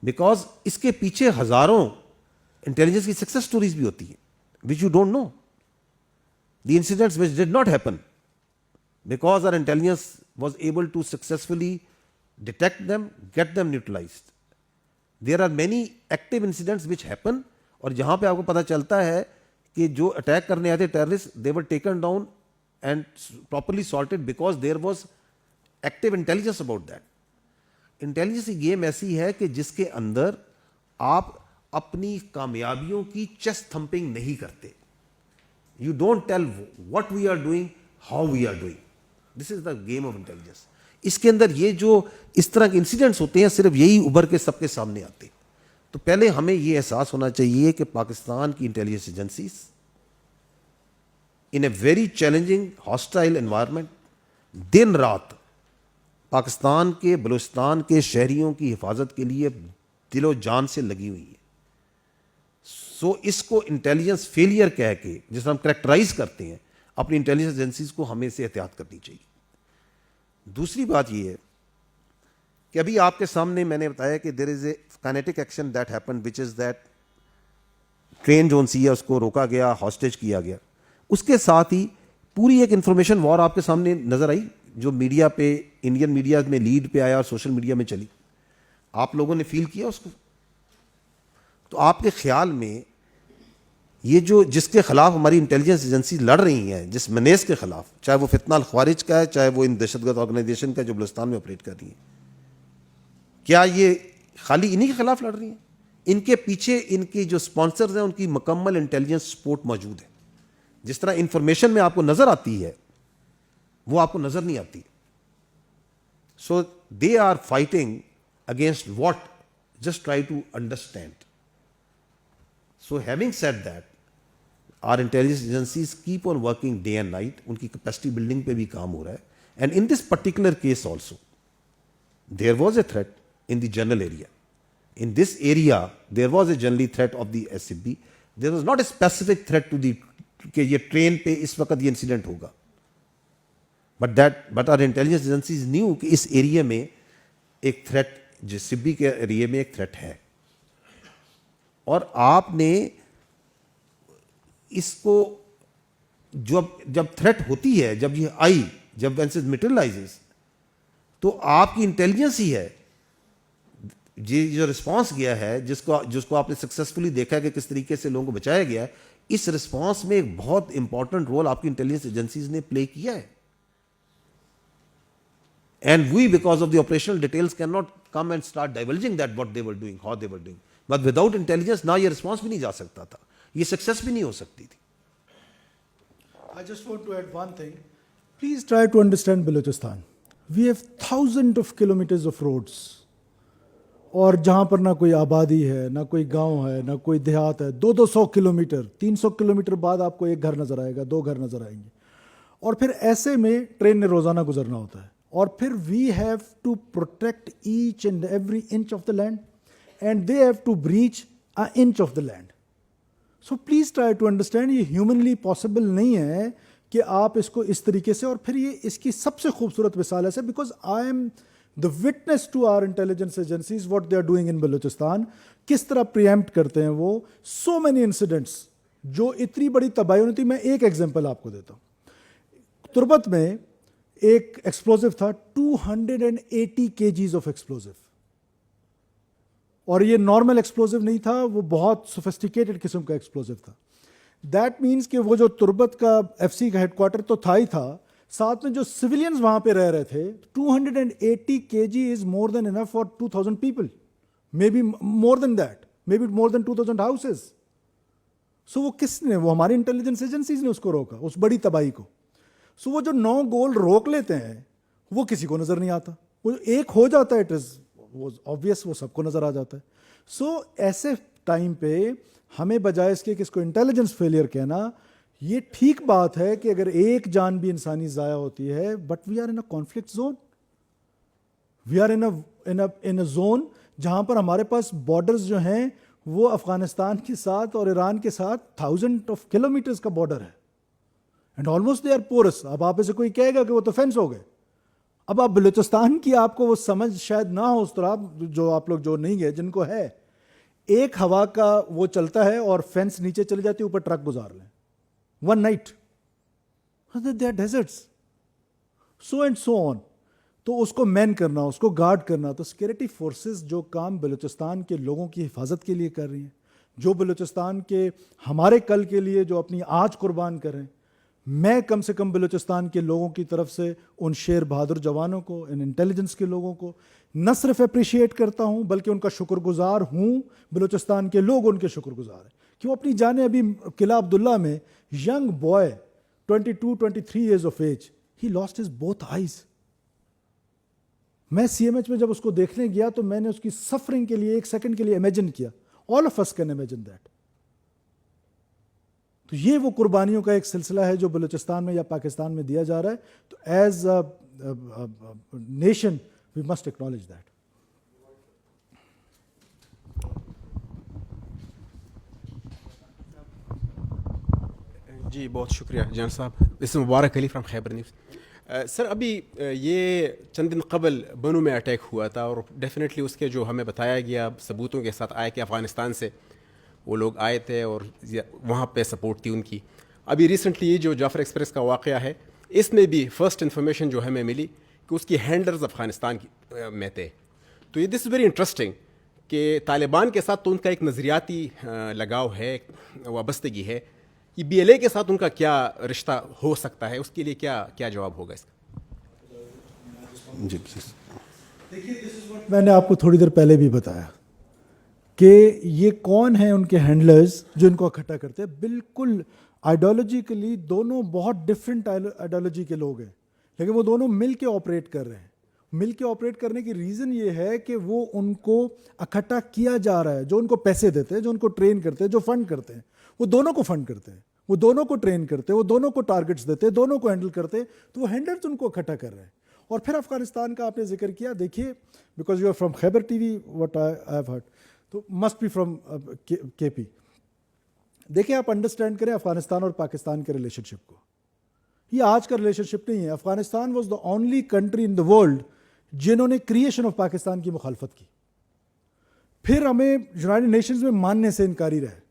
بیکاز اس کے پیچھے ہزاروں انٹیلیجنس کی سکسیس اسٹوریز بھی ہوتی ہیں which you don't know, the incidents which did not happen because our intelligence was able to successfully detect them, get them neutralized. There are many active incidents which happen, اور جہاں پہ آپ کو پتہ چلتا ہے کہ جو اٹیک کرنے آتے terrorist, they were taken down and properly sorted because there was active intelligence about that. Intelligence کی گیم ایسی ہے کہ جس کے اندر آپ اپنی کامیابیوں کی چیسٹ تھمپنگ نہیں کرتے. You don't tell what we are doing, how we are doing. This is the game of intelligence. اس کے اندر یہ جو اس طرح کے انسیڈنٹس ہوتے ہیں صرف یہی ابھر کے سب کے سامنے آتے. تو پہلے ہمیں یہ احساس ہونا چاہیے کہ پاکستان کی intelligence agencies in a very challenging hostile environment دن رات پاکستان کے بلوچستان کے شہریوں کی حفاظت کے لیے دل و جان سے لگی ہوئی ہیں. سو اس کو انٹیلیجنس فیلئر کہہ کے جس طرح ہم کریکٹرائز کرتے ہیں اپنی انٹیلیجنس ایجنسیز کو, ہمیں سے احتیاط کرنی چاہیے. دوسری بات یہ ہے کہ ابھی آپ کے سامنے میں نے بتایا کہ there is a kinetic action that happen which is that train جو سی ہے اس کو روکا گیا, ہاسٹیج کیا گیا. اس کے ساتھ ہی پوری ایک انفارمیشن وار آپ کے سامنے نظر آئی جو میڈیا پہ, انڈین میڈیا میں لیڈ پہ آیا اور سوشل میڈیا میں چلی. آپ لوگوں نے فیل کیا اس کو. تو آپ کے خیال میں یہ جو جس کے خلاف ہماری انٹیلیجنس ایجنسی لڑ رہی ہیں, جس منیز کے خلاف, چاہے وہ فتنہ الخوارج کا ہے, چاہے وہ ان دہشت گرد آرگنائزیشن کا جو بلوچستان میں آپریٹ کر رہی ہیں, کیا یہ خالی انہی کے خلاف لڑ رہی ہیں؟ ان کے پیچھے ان کی جو اسپانسرز ہیں ان کی مکمل انٹیلیجنس سپورٹ موجود ہے. جس طرح انفارمیشن میں آپ کو نظر آتی ہے وہ آپ کو نظر نہیں آتی. So they are fighting against what, just try to understand. So having said that, our intelligence agencies keep on working day and night. ان کی capacity building پہ بھی کام ہو رہا ہے. And in this particular case also, there was a threat in the general area. In this area, there was a generally threat of the SFB. There was not a specific threat to the کہ یہ train پہ اس وقت یہ incident ہوگا. But our intelligence agencies knew کہ اس area میں ایک threat, جس سبی کے ایریا میں ایک تھریٹ ہے. اور آپ نے اس کو جب تھریٹ ہوتی ہے, جب یہ آئی, جب وینس میٹرلائزز, تو آپ کی انٹیلیجنس ہی ہے یہ جو رسپانس گیا ہے, جس کو آپ نے سکسیسفلی دیکھا ہے کہ کس طریقے سے لوگوں کو بچایا گیا ہے. اس رسپانس میں ایک بہت امپورٹنٹ رول آپ کی انٹیلیجنس ایجنسیز نے پلے کیا ہے. And we, because of the operational details, cannot come and start divulging that what they were doing, how they were doing. But without intelligence, نہ یہ response بھی نہیں جا سکتا تھا, یہ success بھی نہیں ہو سکتی تھی. I just want to add one thing. Please try to understand Balochistan. We have thousands of kilometers of roads. اور جہاں پر نہ کوئی آبادی ہے, نہ کوئی گاؤں ہے, نہ کوئی دیہات ہے, 200 کلومیٹر 300 کلومیٹر بعد آپ کو ایک گھر نظر آئے گا, 2 گھر نظر آئیں گے. اور پھر ایسے میں ٹرین نے روزانہ گزرنا ہوتا ہے, اور پھر we have to protect each and every inch of the land, and they have to breach a inch of the land. So please try to understand, یہ ہیومنلی پاسبل نہیں ہے کہ آپ اس کو اس طریقے سے. اور پھر یہ اس کی سب سے خوبصورت مثال ہے, because I am the witness to our intelligence agencies what they are doing in Balochistan, کس طرح پریمپٹ کرتے ہیں وہ so many incidents جو اتنی بڑی تباہی ہوئی تھی. میں ایک ایگزامپل آپ کو دیتا ہوں. تربت میں ایک ایکسپلوزو تھا 280 kgs آف ایکسپلوزو, اور یہ نارمل ایکسپلوزو نہیں تھا, وہ بہت سوفسٹیکیٹڈ قسم کا ایکسپلوزو تھا. دیٹ مینس کہ وہ جو تربت کا FC کا ہیڈ کوارٹر تو تھا ہی تھا, ساتھ میں جو سویلینز وہاں پہ رہ رہے تھے, 280 kg is more than enough for 2,000 people, maybe more than that, maybe more than 2,000 houses. So وہ کس نے, وہ ہماری انٹیلیجنس ایجنسیز نے اس کو روکا, اس بڑی تباہی کو. سو وہ جو 9 گول روک لیتے ہیں وہ کسی کو نظر نہیں آتا, وہ ایک ہو جاتا ہے, اٹ از آبویس, وہ سب کو نظر آ جاتا ہے. سو ایسے ٹائم پہ ہمیں بجائے اس کے کہ اس کو انٹیلیجنس فیلئر کہنا, یہ ٹھیک بات ہے کہ اگر ایک جان بھی انسانی ضائع ہوتی ہے, but we are in a conflict zone, we are in a zone جہاں پر ہمارے پاس بارڈرز جو ہیں وہ افغانستان کے ساتھ اور ایران کے ساتھ 1000 کلومیٹرز کا بارڈر ہے, and almost they are porous. اب آپ اسے کوئی کہے گا کہ وہ تو فینس ہو گئے. اب آپ بلوچستان کی آپ کو وہ سمجھ شاید نہ ہو اس طرح, جو آپ لوگ جو نہیں گئے, جن کو ہے, ایک ہوا کا وہ چلتا ہے اور فینس نیچے چلی جاتی ہے, اوپر ٹرک گزار لیں, one night. They are deserts. So and so on. تو اس کو مین کرنا, اس کو گارڈ کرنا. تو سیکورٹی فورسز جو کام بلوچستان کے لوگوں کی حفاظت کے لیے کر رہی ہیں, جو بلوچستان کے ہمارے کل کے لیے جو اپنی آج قربان کر رہے ہیں, میں کم سے کم بلوچستان کے لوگوں کی طرف سے ان شیر بہادر جوانوں کو, ان انٹیلیجنس کے لوگوں کو نہ صرف اپریشیٹ کرتا ہوں, بلکہ ان کا شکر گزار ہوں. بلوچستان کے لوگ ان کے شکر گزار ہیں کہ وہ اپنی جانیں, ابھی قلعہ عبداللہ میں young boy 22-23 years of age, he lost his both eyes. میں CMH میں جب اس کو دیکھنے گیا تو میں نے اس کی سفرنگ کے لیے 1 سیکنڈ کے لیے امیجن کیا. all of us can imagine that. تو یہ وہ قربانیوں کا ایک سلسلہ ہے جو بلوچستان میں یا پاکستان میں دیا جا رہا ہے. تو as nation we must acknowledge that. جی بہت شکریہ جان صاحب. اس مبارک علی فرام خیبر نیوز. سر ابھی یہ چند دن قبل بنو میں اٹیک ہوا تھا, اور ڈیفینیٹلی اس کے جو ہمیں بتایا گیا ثبوتوں کے ساتھ آیا کہ افغانستان سے وہ لوگ آئے تھے اور وہاں پہ سپورٹ تھی ان کی. ابھی ریسنٹلی یہ جو جعفر ایکسپریس کا واقعہ ہے, اس میں بھی فرسٹ انفارمیشن جو ہمیں ملی کہ اس کی ہینڈلرز افغانستان میں تھے. تو یہ دس از ویری انٹرسٹنگ کہ طالبان کے ساتھ تو ان کا ایک نظریاتی لگاؤ ہے, وابستگی ہے. یہ BLA کے ساتھ ان کا کیا رشتہ ہو سکتا ہے, اس کے لیے کیا جواب ہوگا اس کا؟ جی میں نے آپ کو تھوڑی دیر پہلے بھی بتایا کہ یہ کون ہیں ان کے ہینڈلرز جو ان کو اکٹھا کرتے ہیں. بالکل آئیڈیالوجیکلی دونوں بہت ڈفرینٹ آئیڈیالوجی کے لوگ ہیں, لیکن وہ دونوں مل کے آپریٹ کر رہے ہیں. مل کے آپریٹ کرنے کی ریزن یہ ہے کہ وہ ان کو اکٹھا کیا جا رہا ہے. جو ان کو پیسے دیتے ہیں, جو ان کو ٹرین کرتے ہیں, جو فنڈ کرتے ہیں, وہ دونوں کو فنڈ کرتے ہیں, وہ دونوں کو ٹرین کرتے ہیں, وہ دونوں کو ٹارگٹس دیتے ہیں, دونوں کو ہینڈل کرتے ہیں. تو وہ ہینڈلرز ان کو اکٹھا کر رہے ہیں. اور پھر افغانستان کا آپ نے ذکر کیا, دیکھیے because you are from Khyber TV, what I have heard, تو مسٹ بی فرام KP. دیکھیں آپ انڈرسٹینڈ کریں افغانستان اور پاکستان کے ریلیشن شپ کو. یہ آج کا ریلیشن شپ نہیں ہے. Afghanistan was the only country in the world جنہوں نے کریشن آف پاکستان کی مخالفت کی. پھر ہمیں یونائٹڈ نیشنز میں ماننے سے انکاری رہے.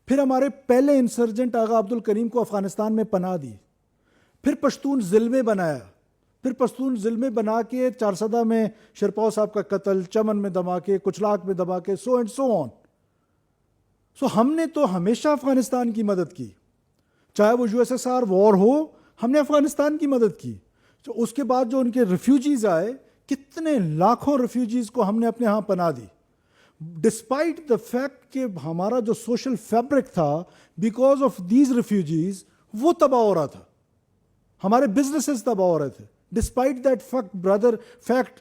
پھر ہمارے پہلے انسرجنٹ آغا عبد الکریم کو افغانستان میں پناہ دی. پھر پشتون ضلع بنایا. پھر پشتون ضلع بنا کے چارسدہ میں شرپاؤ صاحب کا قتل, چمن میں دھماکے, کچلاک میں دھماکے, سو اینڈ سو آن. سو ہم نے تو ہمیشہ افغانستان کی مدد کی, چاہے وہ USSR وار ہو, ہم نے افغانستان کی مدد کی. تو اس کے بعد جو ان کے ریفیوجیز آئے, کتنے لاکھوں ریفیوجیز کو ہم نے اپنے ہاں پناہ دی, ڈسپائٹ دا فیکٹ کہ ہمارا جو سوشل فیبرک تھا بیکاز آف دیز ریفیوجیز وہ تباہ ہو رہا تھا, ہمارے بزنسز تباہ ہو رہے تھے. Despite that fact Brother fact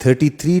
33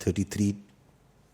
33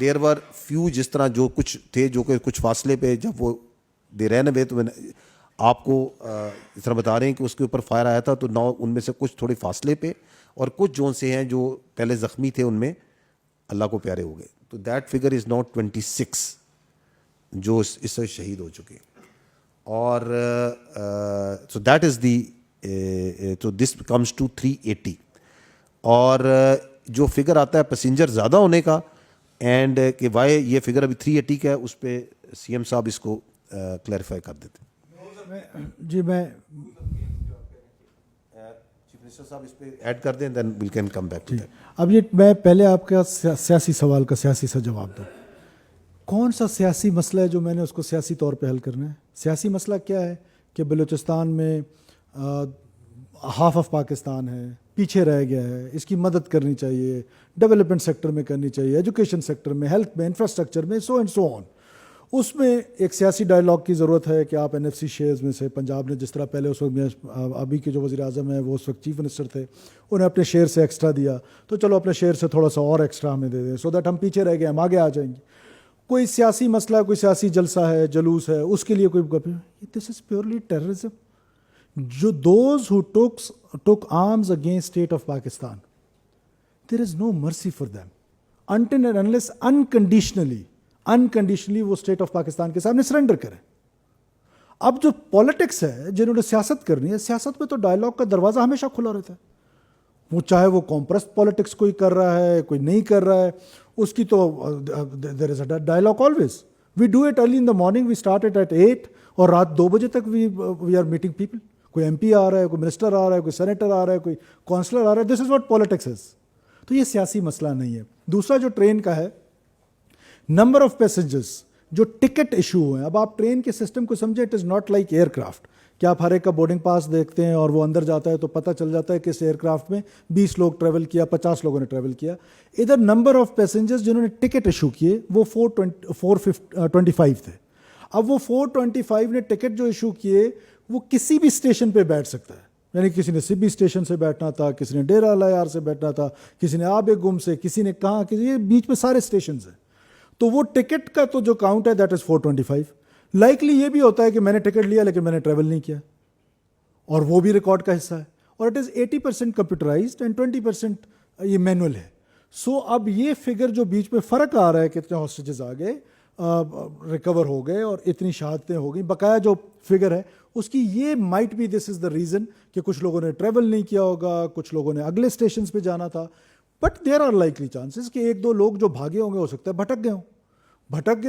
there were few جس طرح جو کچھ تھے جو کہ کچھ فاصلے پہ جب وہ دے رین اوے تو آپ کو اس طرح بتا رہے ہیں کہ اس کے اوپر فائر آیا تھا تو نو ان میں سے کچھ تھوڑے فاصلے پہ اور کچھ جو سے ہیں جو پہلے زخمی تھے ان میں اللہ کو پیارے ہو گئے. تو دیٹ فگر از ناٹ 26 جو اس سے شہید ہو چکے. اور سو دیٹ از دی تو دس کمز ٹو 380. اور جو فگر آتا ہے پیسنجر زیادہ ہونے کا اینڈ کہ وائی یہ فگر ابھی 380 کا ہے, اس پہ سی ایم صاحب اس کو کلیریفائی کر دیتے. جی میں چیف منسٹر صاحب اس پہ ایڈ کر دیں then we can come back to that. اب یہ میں پہلے آپ کا سیاسی سوال کا سیاسی سا جواب دوں. کون سا سیاسی مسئلہ ہے جو میں نے اس کو سیاسی طور پہ حل کرنا ہے؟ سیاسی مسئلہ کیا ہے کہ بلوچستان میں ہاف آف پاکستان ہے, پیچھے رہ گیا ہے, اس کی مدد کرنی چاہیے, ڈیولپمنٹ سیکٹر میں کرنی چاہیے, ایجوکیشن سیکٹر میں, ہیلتھ میں, انفراسٹرکچر میں, سو اینڈ سو آن. اس میں ایک سیاسی ڈائلاگ کی ضرورت ہے کہ آپ NFC شیئرز میں سے پنجاب نے جس طرح پہلے اس وقت ابھی کے جو وزیر اعظم ہیں وہ اس وقت چیف منسٹر تھے, انہیں اپنے شیئر سے ایکسٹرا دیا, تو چلو اپنے شیئر سے تھوڑا سا اور ایکسٹرا ہمیں دے دیں سو دیٹ ہم پیچھے رہ گئے, ہم آگے آ جائیں گے. کوئی سیاسی مسئلہ, کوئی سیاسی جلسہ ہے, جلوس ہے, اس کے لیے کوئی دس از پیورلی ٹیررزم. جو those who took arms against state of Pakistan, there is no mercy for them until and unless unconditionally وہ اسٹیٹ آف پاکستان کے سامنے سرنڈر کریں. اب جو پالیٹکس ہے, جنہوں نے سیاست کرنی ہے, سیاست میں تو ڈائلاگ کا دروازہ ہمیشہ کھلا رہتا ہے. وہ چاہے وہ کمپریسڈ پالیٹکس کوئی کر رہا ہے, کوئی نہیں کر رہا ہے, اس کی تو there is a dialogue always. We do it early in the morning, we start it at 8 اور رات 2 بجے تک وی آر میٹنگ پیپل. کوئی MP آ رہا ہے, کوئی منسٹر آ رہا ہے, کوئی سینیٹر آ رہا ہے, کوئی کونسلر آ رہا ہے. دس از واٹ پالیٹکس از. تو یہ سیاسی مسئلہ نہیں ہے. دوسرا جو ٹرین کا ہے, نمبر آف پیسنجرز جو ٹکٹ ایشو ہیں. اب آپ ٹرین کے سسٹم کو سمجھیں, it is not like aircraft کہ آپ ہر ایک کا بورڈنگ پاس دیکھتے ہیں اور وہ اندر جاتا ہے تو پتہ چل جاتا ہے کہ اس ایئر کرافٹ میں 20 لوگ ٹریول کیا, 50 لوگوں نے ٹریول کیا. ادھر نمبر آف پیسنجرز جنہوں نے ٹکٹ ایشو کیے وہ 425 تھے. اب وہ 425 نے ٹکٹ جو ایشو کیے وہ کسی بھی اسٹیشن پہ بیٹھ سکتا ہے. یعنی کسی نے سبی اسٹیشن سے بیٹھنا تھا, کسی نے ڈیرہ الایار سے بیٹھنا تھا, کسی نے آب گم سے, کسی نے کہاں, کسی بیچ میں سارے اسٹیشنز ہیں. تو وہ ٹکٹ کا تو جو کاؤنٹ ہے دیٹ از 425. لائکلی یہ بھی ہوتا ہے کہ میں نے ٹکٹ لیا لیکن میں نے ٹریول نہیں کیا, اور وہ بھی ریکارڈ کا حصہ ہے. اور اٹ از 80% کمپیوٹرائزڈ اینڈ 20% یہ مینول ہے. سو اب یہ فگر جو بیچ میں فرق آ رہا ہے, کتنے ہاسٹیجز آ گئے, ریکور ہو گئے اور اتنی شہادتیں ہو گئیں, بقایا جو فگر ہے اس کی یہ might be this is the reason کہ کچھ لوگوں نے ٹریول نہیں کیا ہوگا, کچھ لوگوں نے اگلے اسٹیشنز پہ جانا تھا. But there are likely chances کہ 1-2 لوگ جو بھاگے ہوں گے ہو سکتا ہے بھٹک گئے ہوں,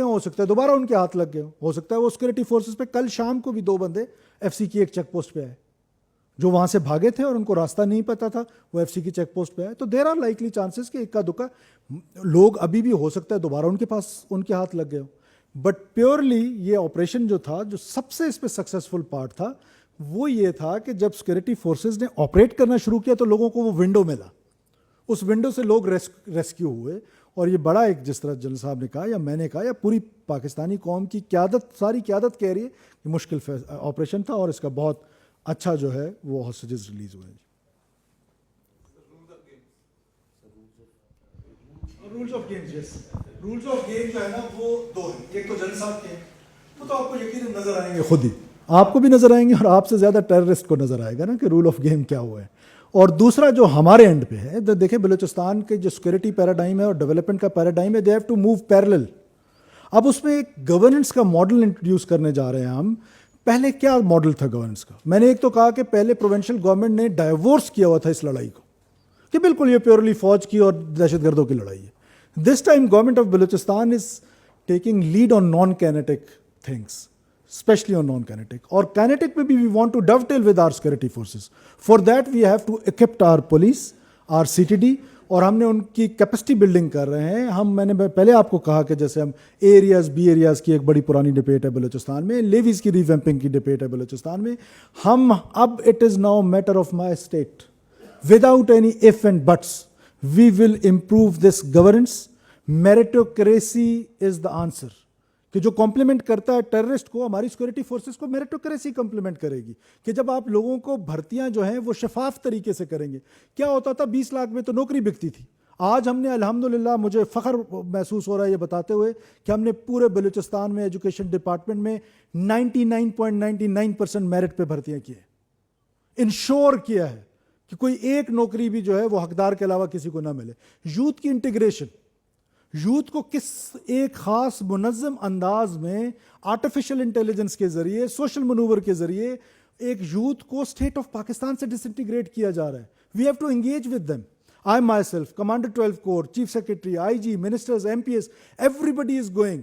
ہو سکتا ہے دوبارہ ان کے ہاتھ لگ گئے ہوں, ہو سکتا ہے وہ سیکورٹی فورسز پہ. کل شام کو بھی 2 بندے FC کی ایک چیک پوسٹ پہ آئے جو وہاں سے بھاگے تھے اور ان کو راستہ نہیں پتا تھا, وہ FC کی چیک پوسٹ پہ آئے. تو دیر آر لائکلی چانسز کہ اکا دکا لوگ ابھی بھی ہو سکتا ہے دوبارہ ان کے ہاتھ لگ گئے ہوں. بٹ پیورلی یہ آپریشن جو تھا, جو سب سے اس پہ سکسیزفل پارٹ تھا وہ یہ تھا کہ جب سیکورٹی فورسز نے آپریٹ کرنا شروع کیا تو لوگوں کو وہ ونڈو ملا, اس ونڈو سے لوگ ریسکیو ہوئے. اور یہ بڑا ایک, جس طرح جنرل صاحب نے کہا یا میں نے کہا یا پوری پاکستانی قوم کی قیادت, ساری قیادت کہہ رہی ہے کہ مشکل آپریشن تھا اور اس کا بہت اچھا جو ہے وہ ہاسٹیجز ریلیز ہوئے. رولز آف گیم جو ہے نا وہ 2 ہیں. ایک تو جنرل صاحب کے ہیں, وہ تو آپ کو یقیناً نظر آئیں گے, خود ہی آپ کو بھی نظر آئیں گے اور آپ سے زیادہ ٹیررسٹ کو نظر آئے گا نا کہ رول آف گیم کیا ہوا ہے. اور دوسرا جو ہمارے اینڈ پہ ہے, دیکھیں بلوچستان کے جو سیکورٹی پیراڈائم ہے اور ڈیولپمنٹ کا پیراڈائم ہے, they have to move parallel. اب اس میں ایک گورننس کا ماڈل انٹروڈیوس کرنے جا رہے ہیں ہم. پہلے کیا ماڈل تھا گورننس کا؟ میں نے ایک تو کہا کہ پہلے پروونشل گورنمنٹ نے ڈائیورس کیا ہوا تھا اس لڑائی کو کہ بالکل یہ پیورلی فوج کی اور دہشت گردوں کی لڑائی ہے. This time government of Balochistan is taking lead on non kinetic things, especially on non-kinetic. Or kinetic maybe we want to dovetail with our security forces. For that we have to equip our police, our CTD, اور ہم نے ان کی capacity building کر رہے ہیں. میں نے پہلے آپ کو کہا کہ جیسے ہم ایریاز بی ایریاز کی ایک بڑی پرانی ڈبیٹ ہے بلوچستان میں, لیویز کی ریویمپنگ کی ڈبیٹ ہے بلوچستان میں. ہم اب it is now matter of my state without any ifs and buts we will improve this governance. Meritocracy is the answer کہ جو کمپلیمنٹ کرتا ہے ٹیررسٹ کو, ہماری سیکورٹی فورسز کو میریٹوکریسی کمپلیمنٹ کرے گی کہ جب آپ لوگوں کو بھرتیاں جو ہیں وہ شفاف طریقے سے کریں گے. کیا ہوتا تھا 20 لاکھ میں تو نوکری بکتی تھی, آج ہم نے الحمدللہ مجھے فخر محسوس ہو رہا ہے یہ بتاتے ہوئے کہ ہم نے پورے بلوچستان میں ایجوکیشن ڈپارٹمنٹ میں 99.99% میرٹ پہ بھرتیاں کی ہیں. انشور کیا ہے کہ کوئی ایک نوکری بھی جو ہے وہ حقدار کے علاوہ کسی کو نہ ملے. یوتھ کی انٹیگریشن, یوتھ کو کس ایک خاص منظم انداز میں آرٹیفیشل انٹیلیجنس کے ذریعے, سوشل منور کے ذریعے ایک یوتھ کو اسٹیٹ آف پاکستان سے ڈس انٹیگریٹ کیا جا رہا ہے. We have to engage with them. I myself, Commander 12 Corps, Chief Secretary, IG, Ministers, MPs, everybody is going.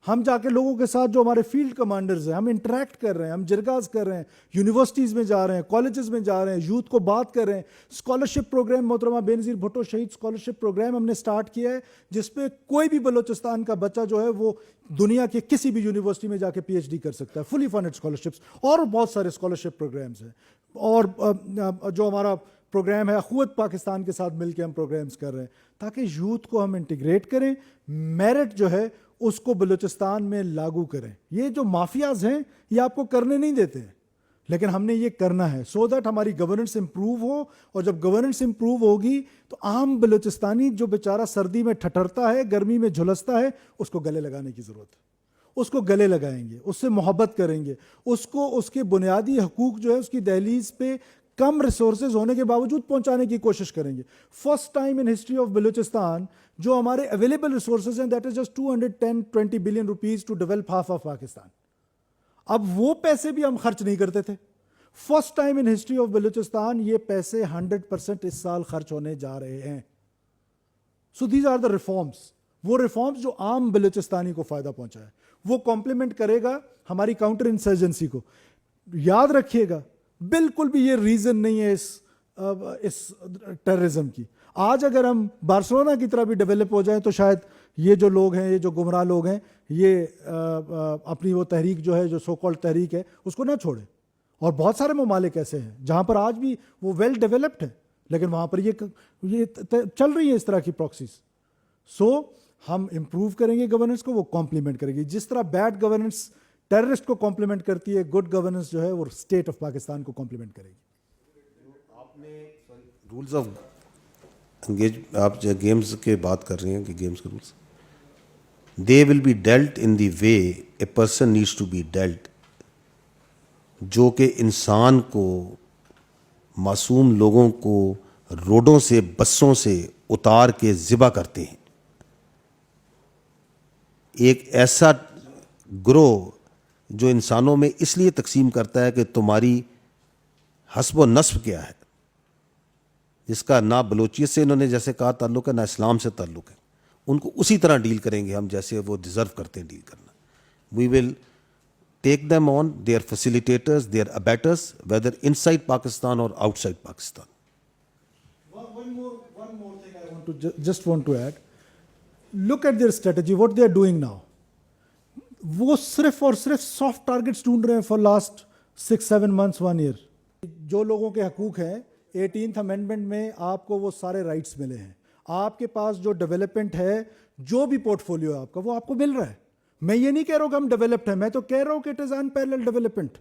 ہم جا کے لوگوں کے ساتھ جو ہمارے فیلڈ کمانڈرز ہیں ہم انٹریکٹ کر رہے ہیں, ہم جرگاز کر رہے ہیں, یونیورسٹیز میں جا رہے ہیں, کالجز میں جا رہے ہیں, یوتھ کو بات کر رہے ہیں. اسکالرشپ پروگرام محترمہ بے نظیر بھٹو شہید اسکالرشپ پروگرام ہم نے سٹارٹ کیا ہے جس پہ کوئی بھی بلوچستان کا بچہ جو ہے وہ دنیا کے کسی بھی یونیورسٹی میں جا کے پی ایچ ڈی کر سکتا ہے. فلی فنڈڈ اسکالرشپس اور بہت سارے اسکالرشپ پروگرامز ہیں. اور جو ہمارا پروگرام ہے اخوت پاکستان کے ساتھ مل کے ہم پروگرامز کر رہے ہیں تاکہ یوتھ کو ہم انٹیگریٹ کریں, میرٹ جو ہے اس کو بلوچستان میں لاگو کریں. یہ جو مافیاز ہیں یہ آپ کو کرنے نہیں دیتے ہیں, لیکن ہم نے یہ کرنا ہے سو دیٹ ہماری گورننس امپروو ہو. اور جب گورننس امپروو ہوگی تو عام بلوچستانی جو بیچارہ سردی میں ٹھٹرتا ہے, گرمی میں جھلستا ہے, اس کو گلے لگانے کی ضرورت ہے. اس کو گلے لگائیں گے, اس سے محبت کریں گے, اس کو اس کے بنیادی حقوق جو ہے اس کی دہلیز پہ کم ریسورسز ہونے کے باوجود پہنچانے کی کوشش کریں گے. First time in history of Balochistan جو ہمارے اویلیبل ریسورسز ہیں that is just 210-20 billion rupees two develop half of Pakistan. اب وہ پیسے بھی ہم خرچ نہیں کرتے تھے. First time in history of Balochistan یہ پیسے 100% اس سال خرچ ہونے جا رہے ہیں. So these are the reforms. وہ ریفارمس جو عام بلوچستانی کو فائدہ پہنچا ہے وہ کمپلیمنٹ کرے گا ہماری کاؤنٹر انسرجنسی کو. یاد رکھیے گا بالکل بھی یہ ریزن نہیں ہے اس ٹیررزم کی. آج اگر ہم بارسلونا کی طرح بھی ڈیولپ ہو جائیں تو شاید یہ جو لوگ ہیں, یہ جو گمراہ لوگ ہیں, یہ اپنی وہ تحریک جو ہے جو سو کالڈ تحریک ہے اس کو نہ چھوڑیں. اور بہت سارے ممالک ایسے ہیں جہاں پر آج بھی وہ ویل ڈیولپڈ ہیں لیکن وہاں پر یہ چل رہی ہیں اس طرح کی پراکسیز. سو ہم امپروو کریں گے گورننس کو, وہ کمپلیمنٹ کریں گے. جس طرح بیڈ گورننس ٹیررسٹ کو کمپلیمنٹ کرتی ہے, گڈ گورننس جو ہے وہ اسٹیٹ آف پاکستان کو کمپلیمنٹ کرے گی. آپ نے رولز آف انگیج, آپ جو گیمز کے بات کر رہے ہیں کہ گیمز کے rules, they will be dealt in the way a person needs to be dealt, جو کہ انسان کو, معصوم لوگوں کو روڈوں سے بسوں سے اتار کے ذبح کرتے ہیں. ایک ایسا گروہ جو انسانوں میں اس لیے تقسیم کرتا ہے کہ تمہاری حسب و نسب کیا ہے, جس کا نہ بلوچیت سے انہوں نے جیسے کہا تعلق ہے نہ اسلام سے تعلق ہے, ان کو اسی طرح ڈیل کریں گے ہم جیسے وہ ڈیزرو کرتے ہیں ڈیل کرنا. We will take them on, they are facilitators, they are abettors, whether inside Pakistan اور outside Pakistan. One more thing I want to add. Look at their strategy, what they are doing now. وہ صرف اور صرف soft targets ڈھونڈ رہے ہیں for last 6-7 months 1 year. جو لوگوں کے حقوق ہیں 18th امینڈمنٹ میں آپ کو وہ سارے رائٹس ملے ہیں. آپ کے پاس جو ڈیولپمنٹ ہے, جو بھی پورٹ فولیو ہے آپ کا, وہ آپ کو مل رہا ہے. میں یہ نہیں کہہ رہا ہوں کہ ہم ڈیولپڈ ہیں, میں تو کہہ رہا ہوں کہ اٹ از انپیرلل ڈیولپمنٹ.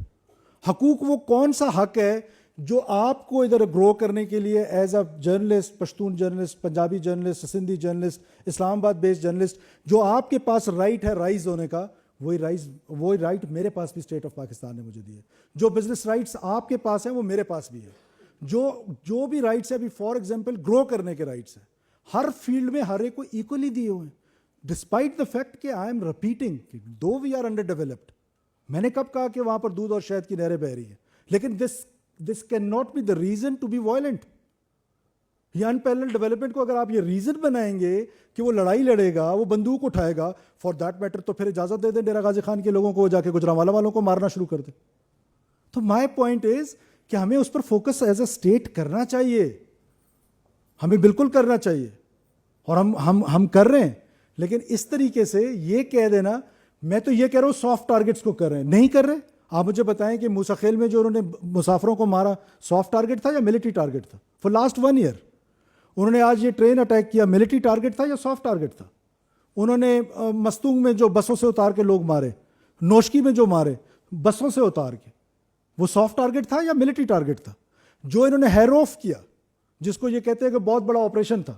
حقوق وہ کون سا حق ہے جو آپ کو ادھر گرو کرنے کے لیے as a journalist, Pashtun journalist, Punjabi journalist, Sindhi journalist, Islamabad based journalist, جو آپ کے پاس رائٹ ہے رائز ہونے کا, وہی رائٹ میرے پاس بھی اسٹیٹ آف پاکستان نے مجھے دی ہے. جو بزنس رائٹس آپ کے پاس ہیں وہ میرے پاس بھی ہے. جو بھی رائٹس ہے ابھی فار ایگزامپل گرو کرنے کے رائٹس ہیں, ہر فیلڈ میں ہر ایک کو ایکولی دیے ہوئے ہیں. ڈسپائٹ دا فیکٹ کہ I am repeating though we are under developed. میں نے کب کہا کہ وہاں پر دودھ اور شہد کی نہریں بہہ رہی ہیں, لیکن this can not be the reason to be violent. یہ انپیرلل ڈیولپمنٹ کو اگر آپ یہ ریزن بنائیں گے کہ وہ لڑائی لڑے گا, وہ بندوق اٹھائے گا, فار دیٹ میٹر تو پھر اجازت دے دیں ڈیرہ غازی خان کے لوگوں کو جا کے گجرانوالہ والوں کو مارنا شروع کر دیں. تو مائی پوائنٹ از کہ ہمیں اس پر فوکس ایز اے اسٹیٹ کرنا چاہیے, ہمیں بالکل کرنا چاہیے, اور ہم کر رہے ہیں. لیکن اس طریقے سے یہ کہہ دینا, میں تو یہ کہہ رہا ہوں سافٹ ٹارگٹس کو کر رہے ہیں, نہیں کر رہے. آپ مجھے بتائیں کہ موسیٰ خیل میں جو انہوں نے مسافروں کو مارا سافٹ ٹارگٹ تھا یا ملٹری ٹارگٹ تھا فار لاسٹ 1 year؟ انہوں نے آج یہ ٹرین اٹیک کیا, ملٹری ٹارگٹ تھا یا سافٹ ٹارگٹ تھا؟ انہوں نے مستونگ میں جو بسوں سے اتار کے لوگ مارے, نوشکی میں جو مارے بسوں سے اتار کے, وہ سافٹ ٹارگٹ تھا یا ملٹری ٹارگٹ تھا؟ جو انہوں نے ہیروف کیا, جس کو یہ کہتے ہیں کہ بہت بڑا آپریشن تھا,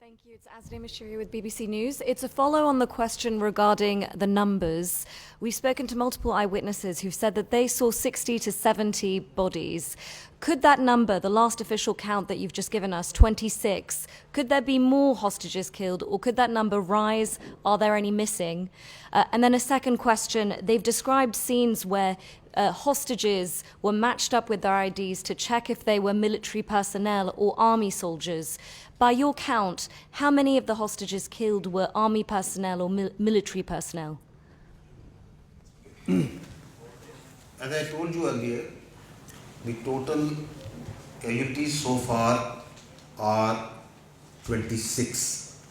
Thank you. It's Azri Mashiri with BBC News. It's a follow on the question regarding the numbers. We've spoken to multiple eyewitnesses who've said that they saw 60 to 70 bodies. Could that number, the last official count that you've just given us, 26, could there be more hostages killed, or could that number rise? Are there any missing? And then a second question, they've described scenes where hostages were matched up with their IDs to check if they were military personnel or army soldiers. By your count, how many of the hostages killed were army personnel or military personnel? As I told you earlier, the total casualties so far are 26.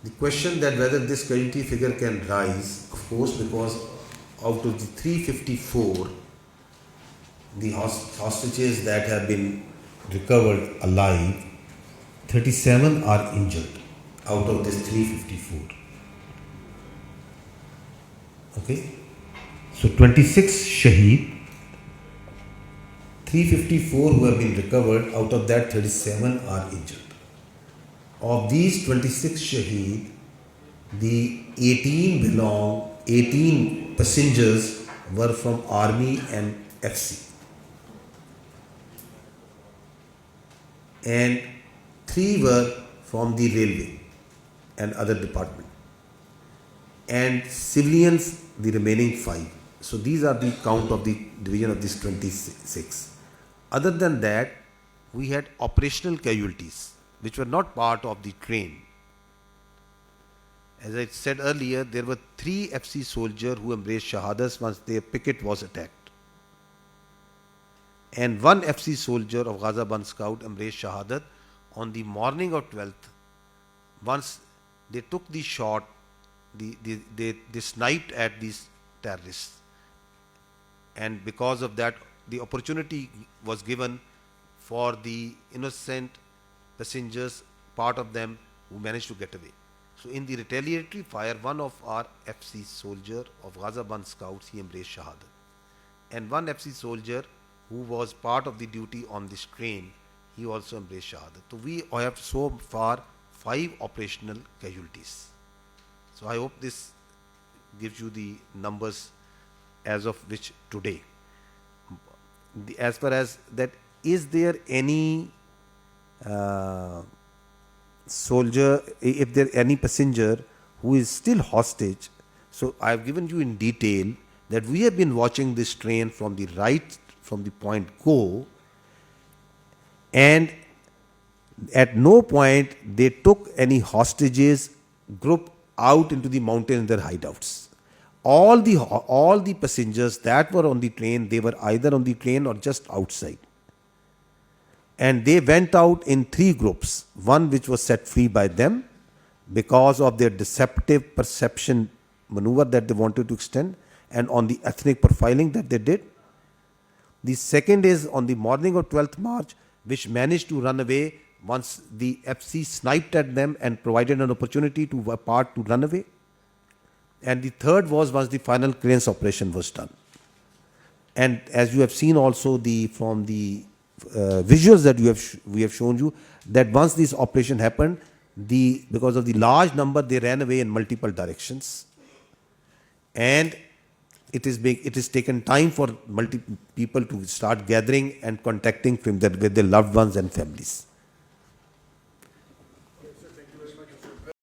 The question that whether this casualty figure can rise, of course, because out of the 354, the hostages that have been recovered alive, 37 are injured out of this 354. Okay? So 26 shaheed, 354 who have been recovered, out of that 37 are injured. Of these 26 shaheed, the 18 passengers were from Army and FC. And 3 were from the railway and other department. And civilians, the remaining 5. So these are the count of the division of this 26. Other than that, we had operational casualties, which were not part of the train. As I said earlier, there were 3 FC soldiers who embraced shahadas once their picket was attacked. And 1 FC soldier of Ghazaband Scout embraced shahadat on the morning of 12th. Once they took the shot, they sniped at these terrorists. And because of that, the opportunity was given for the innocent passengers, part of them who managed to get away. So in the retaliatory fire, one of our FC soldier of Ghazaband Scouts, he embraced shahadat. And 1 FC soldier who was part of the duty on this train, he also embraced shahadat. So we have so far 5 operational casualties. So I hope this gives you the numbers as of which today. As far as that, is there any soldier, if there any passenger who is still hostage? So I have given you in detail that we have been watching this train from the right, from the point go, and at no point they took any hostages group out into the mountain in their hideouts. All the passengers that were on the train, they were either on the train or just outside. And they went out in 3 groups. One which was set free by them because of their deceptive perception maneuver that they wanted to extend, and on the ethnic profiling that they did. The second is on the morning of 12th March, which managed to run away once the FC sniped at them and provided an opportunity to a part to run away. And the third was once the final clearance operation was done. And as you have seen also from the visuals that we have shown you, that once this operation happened, because of the large number, they ran away in multiple directions. And it is taken time for people to start gathering and contacting with their loved ones and families.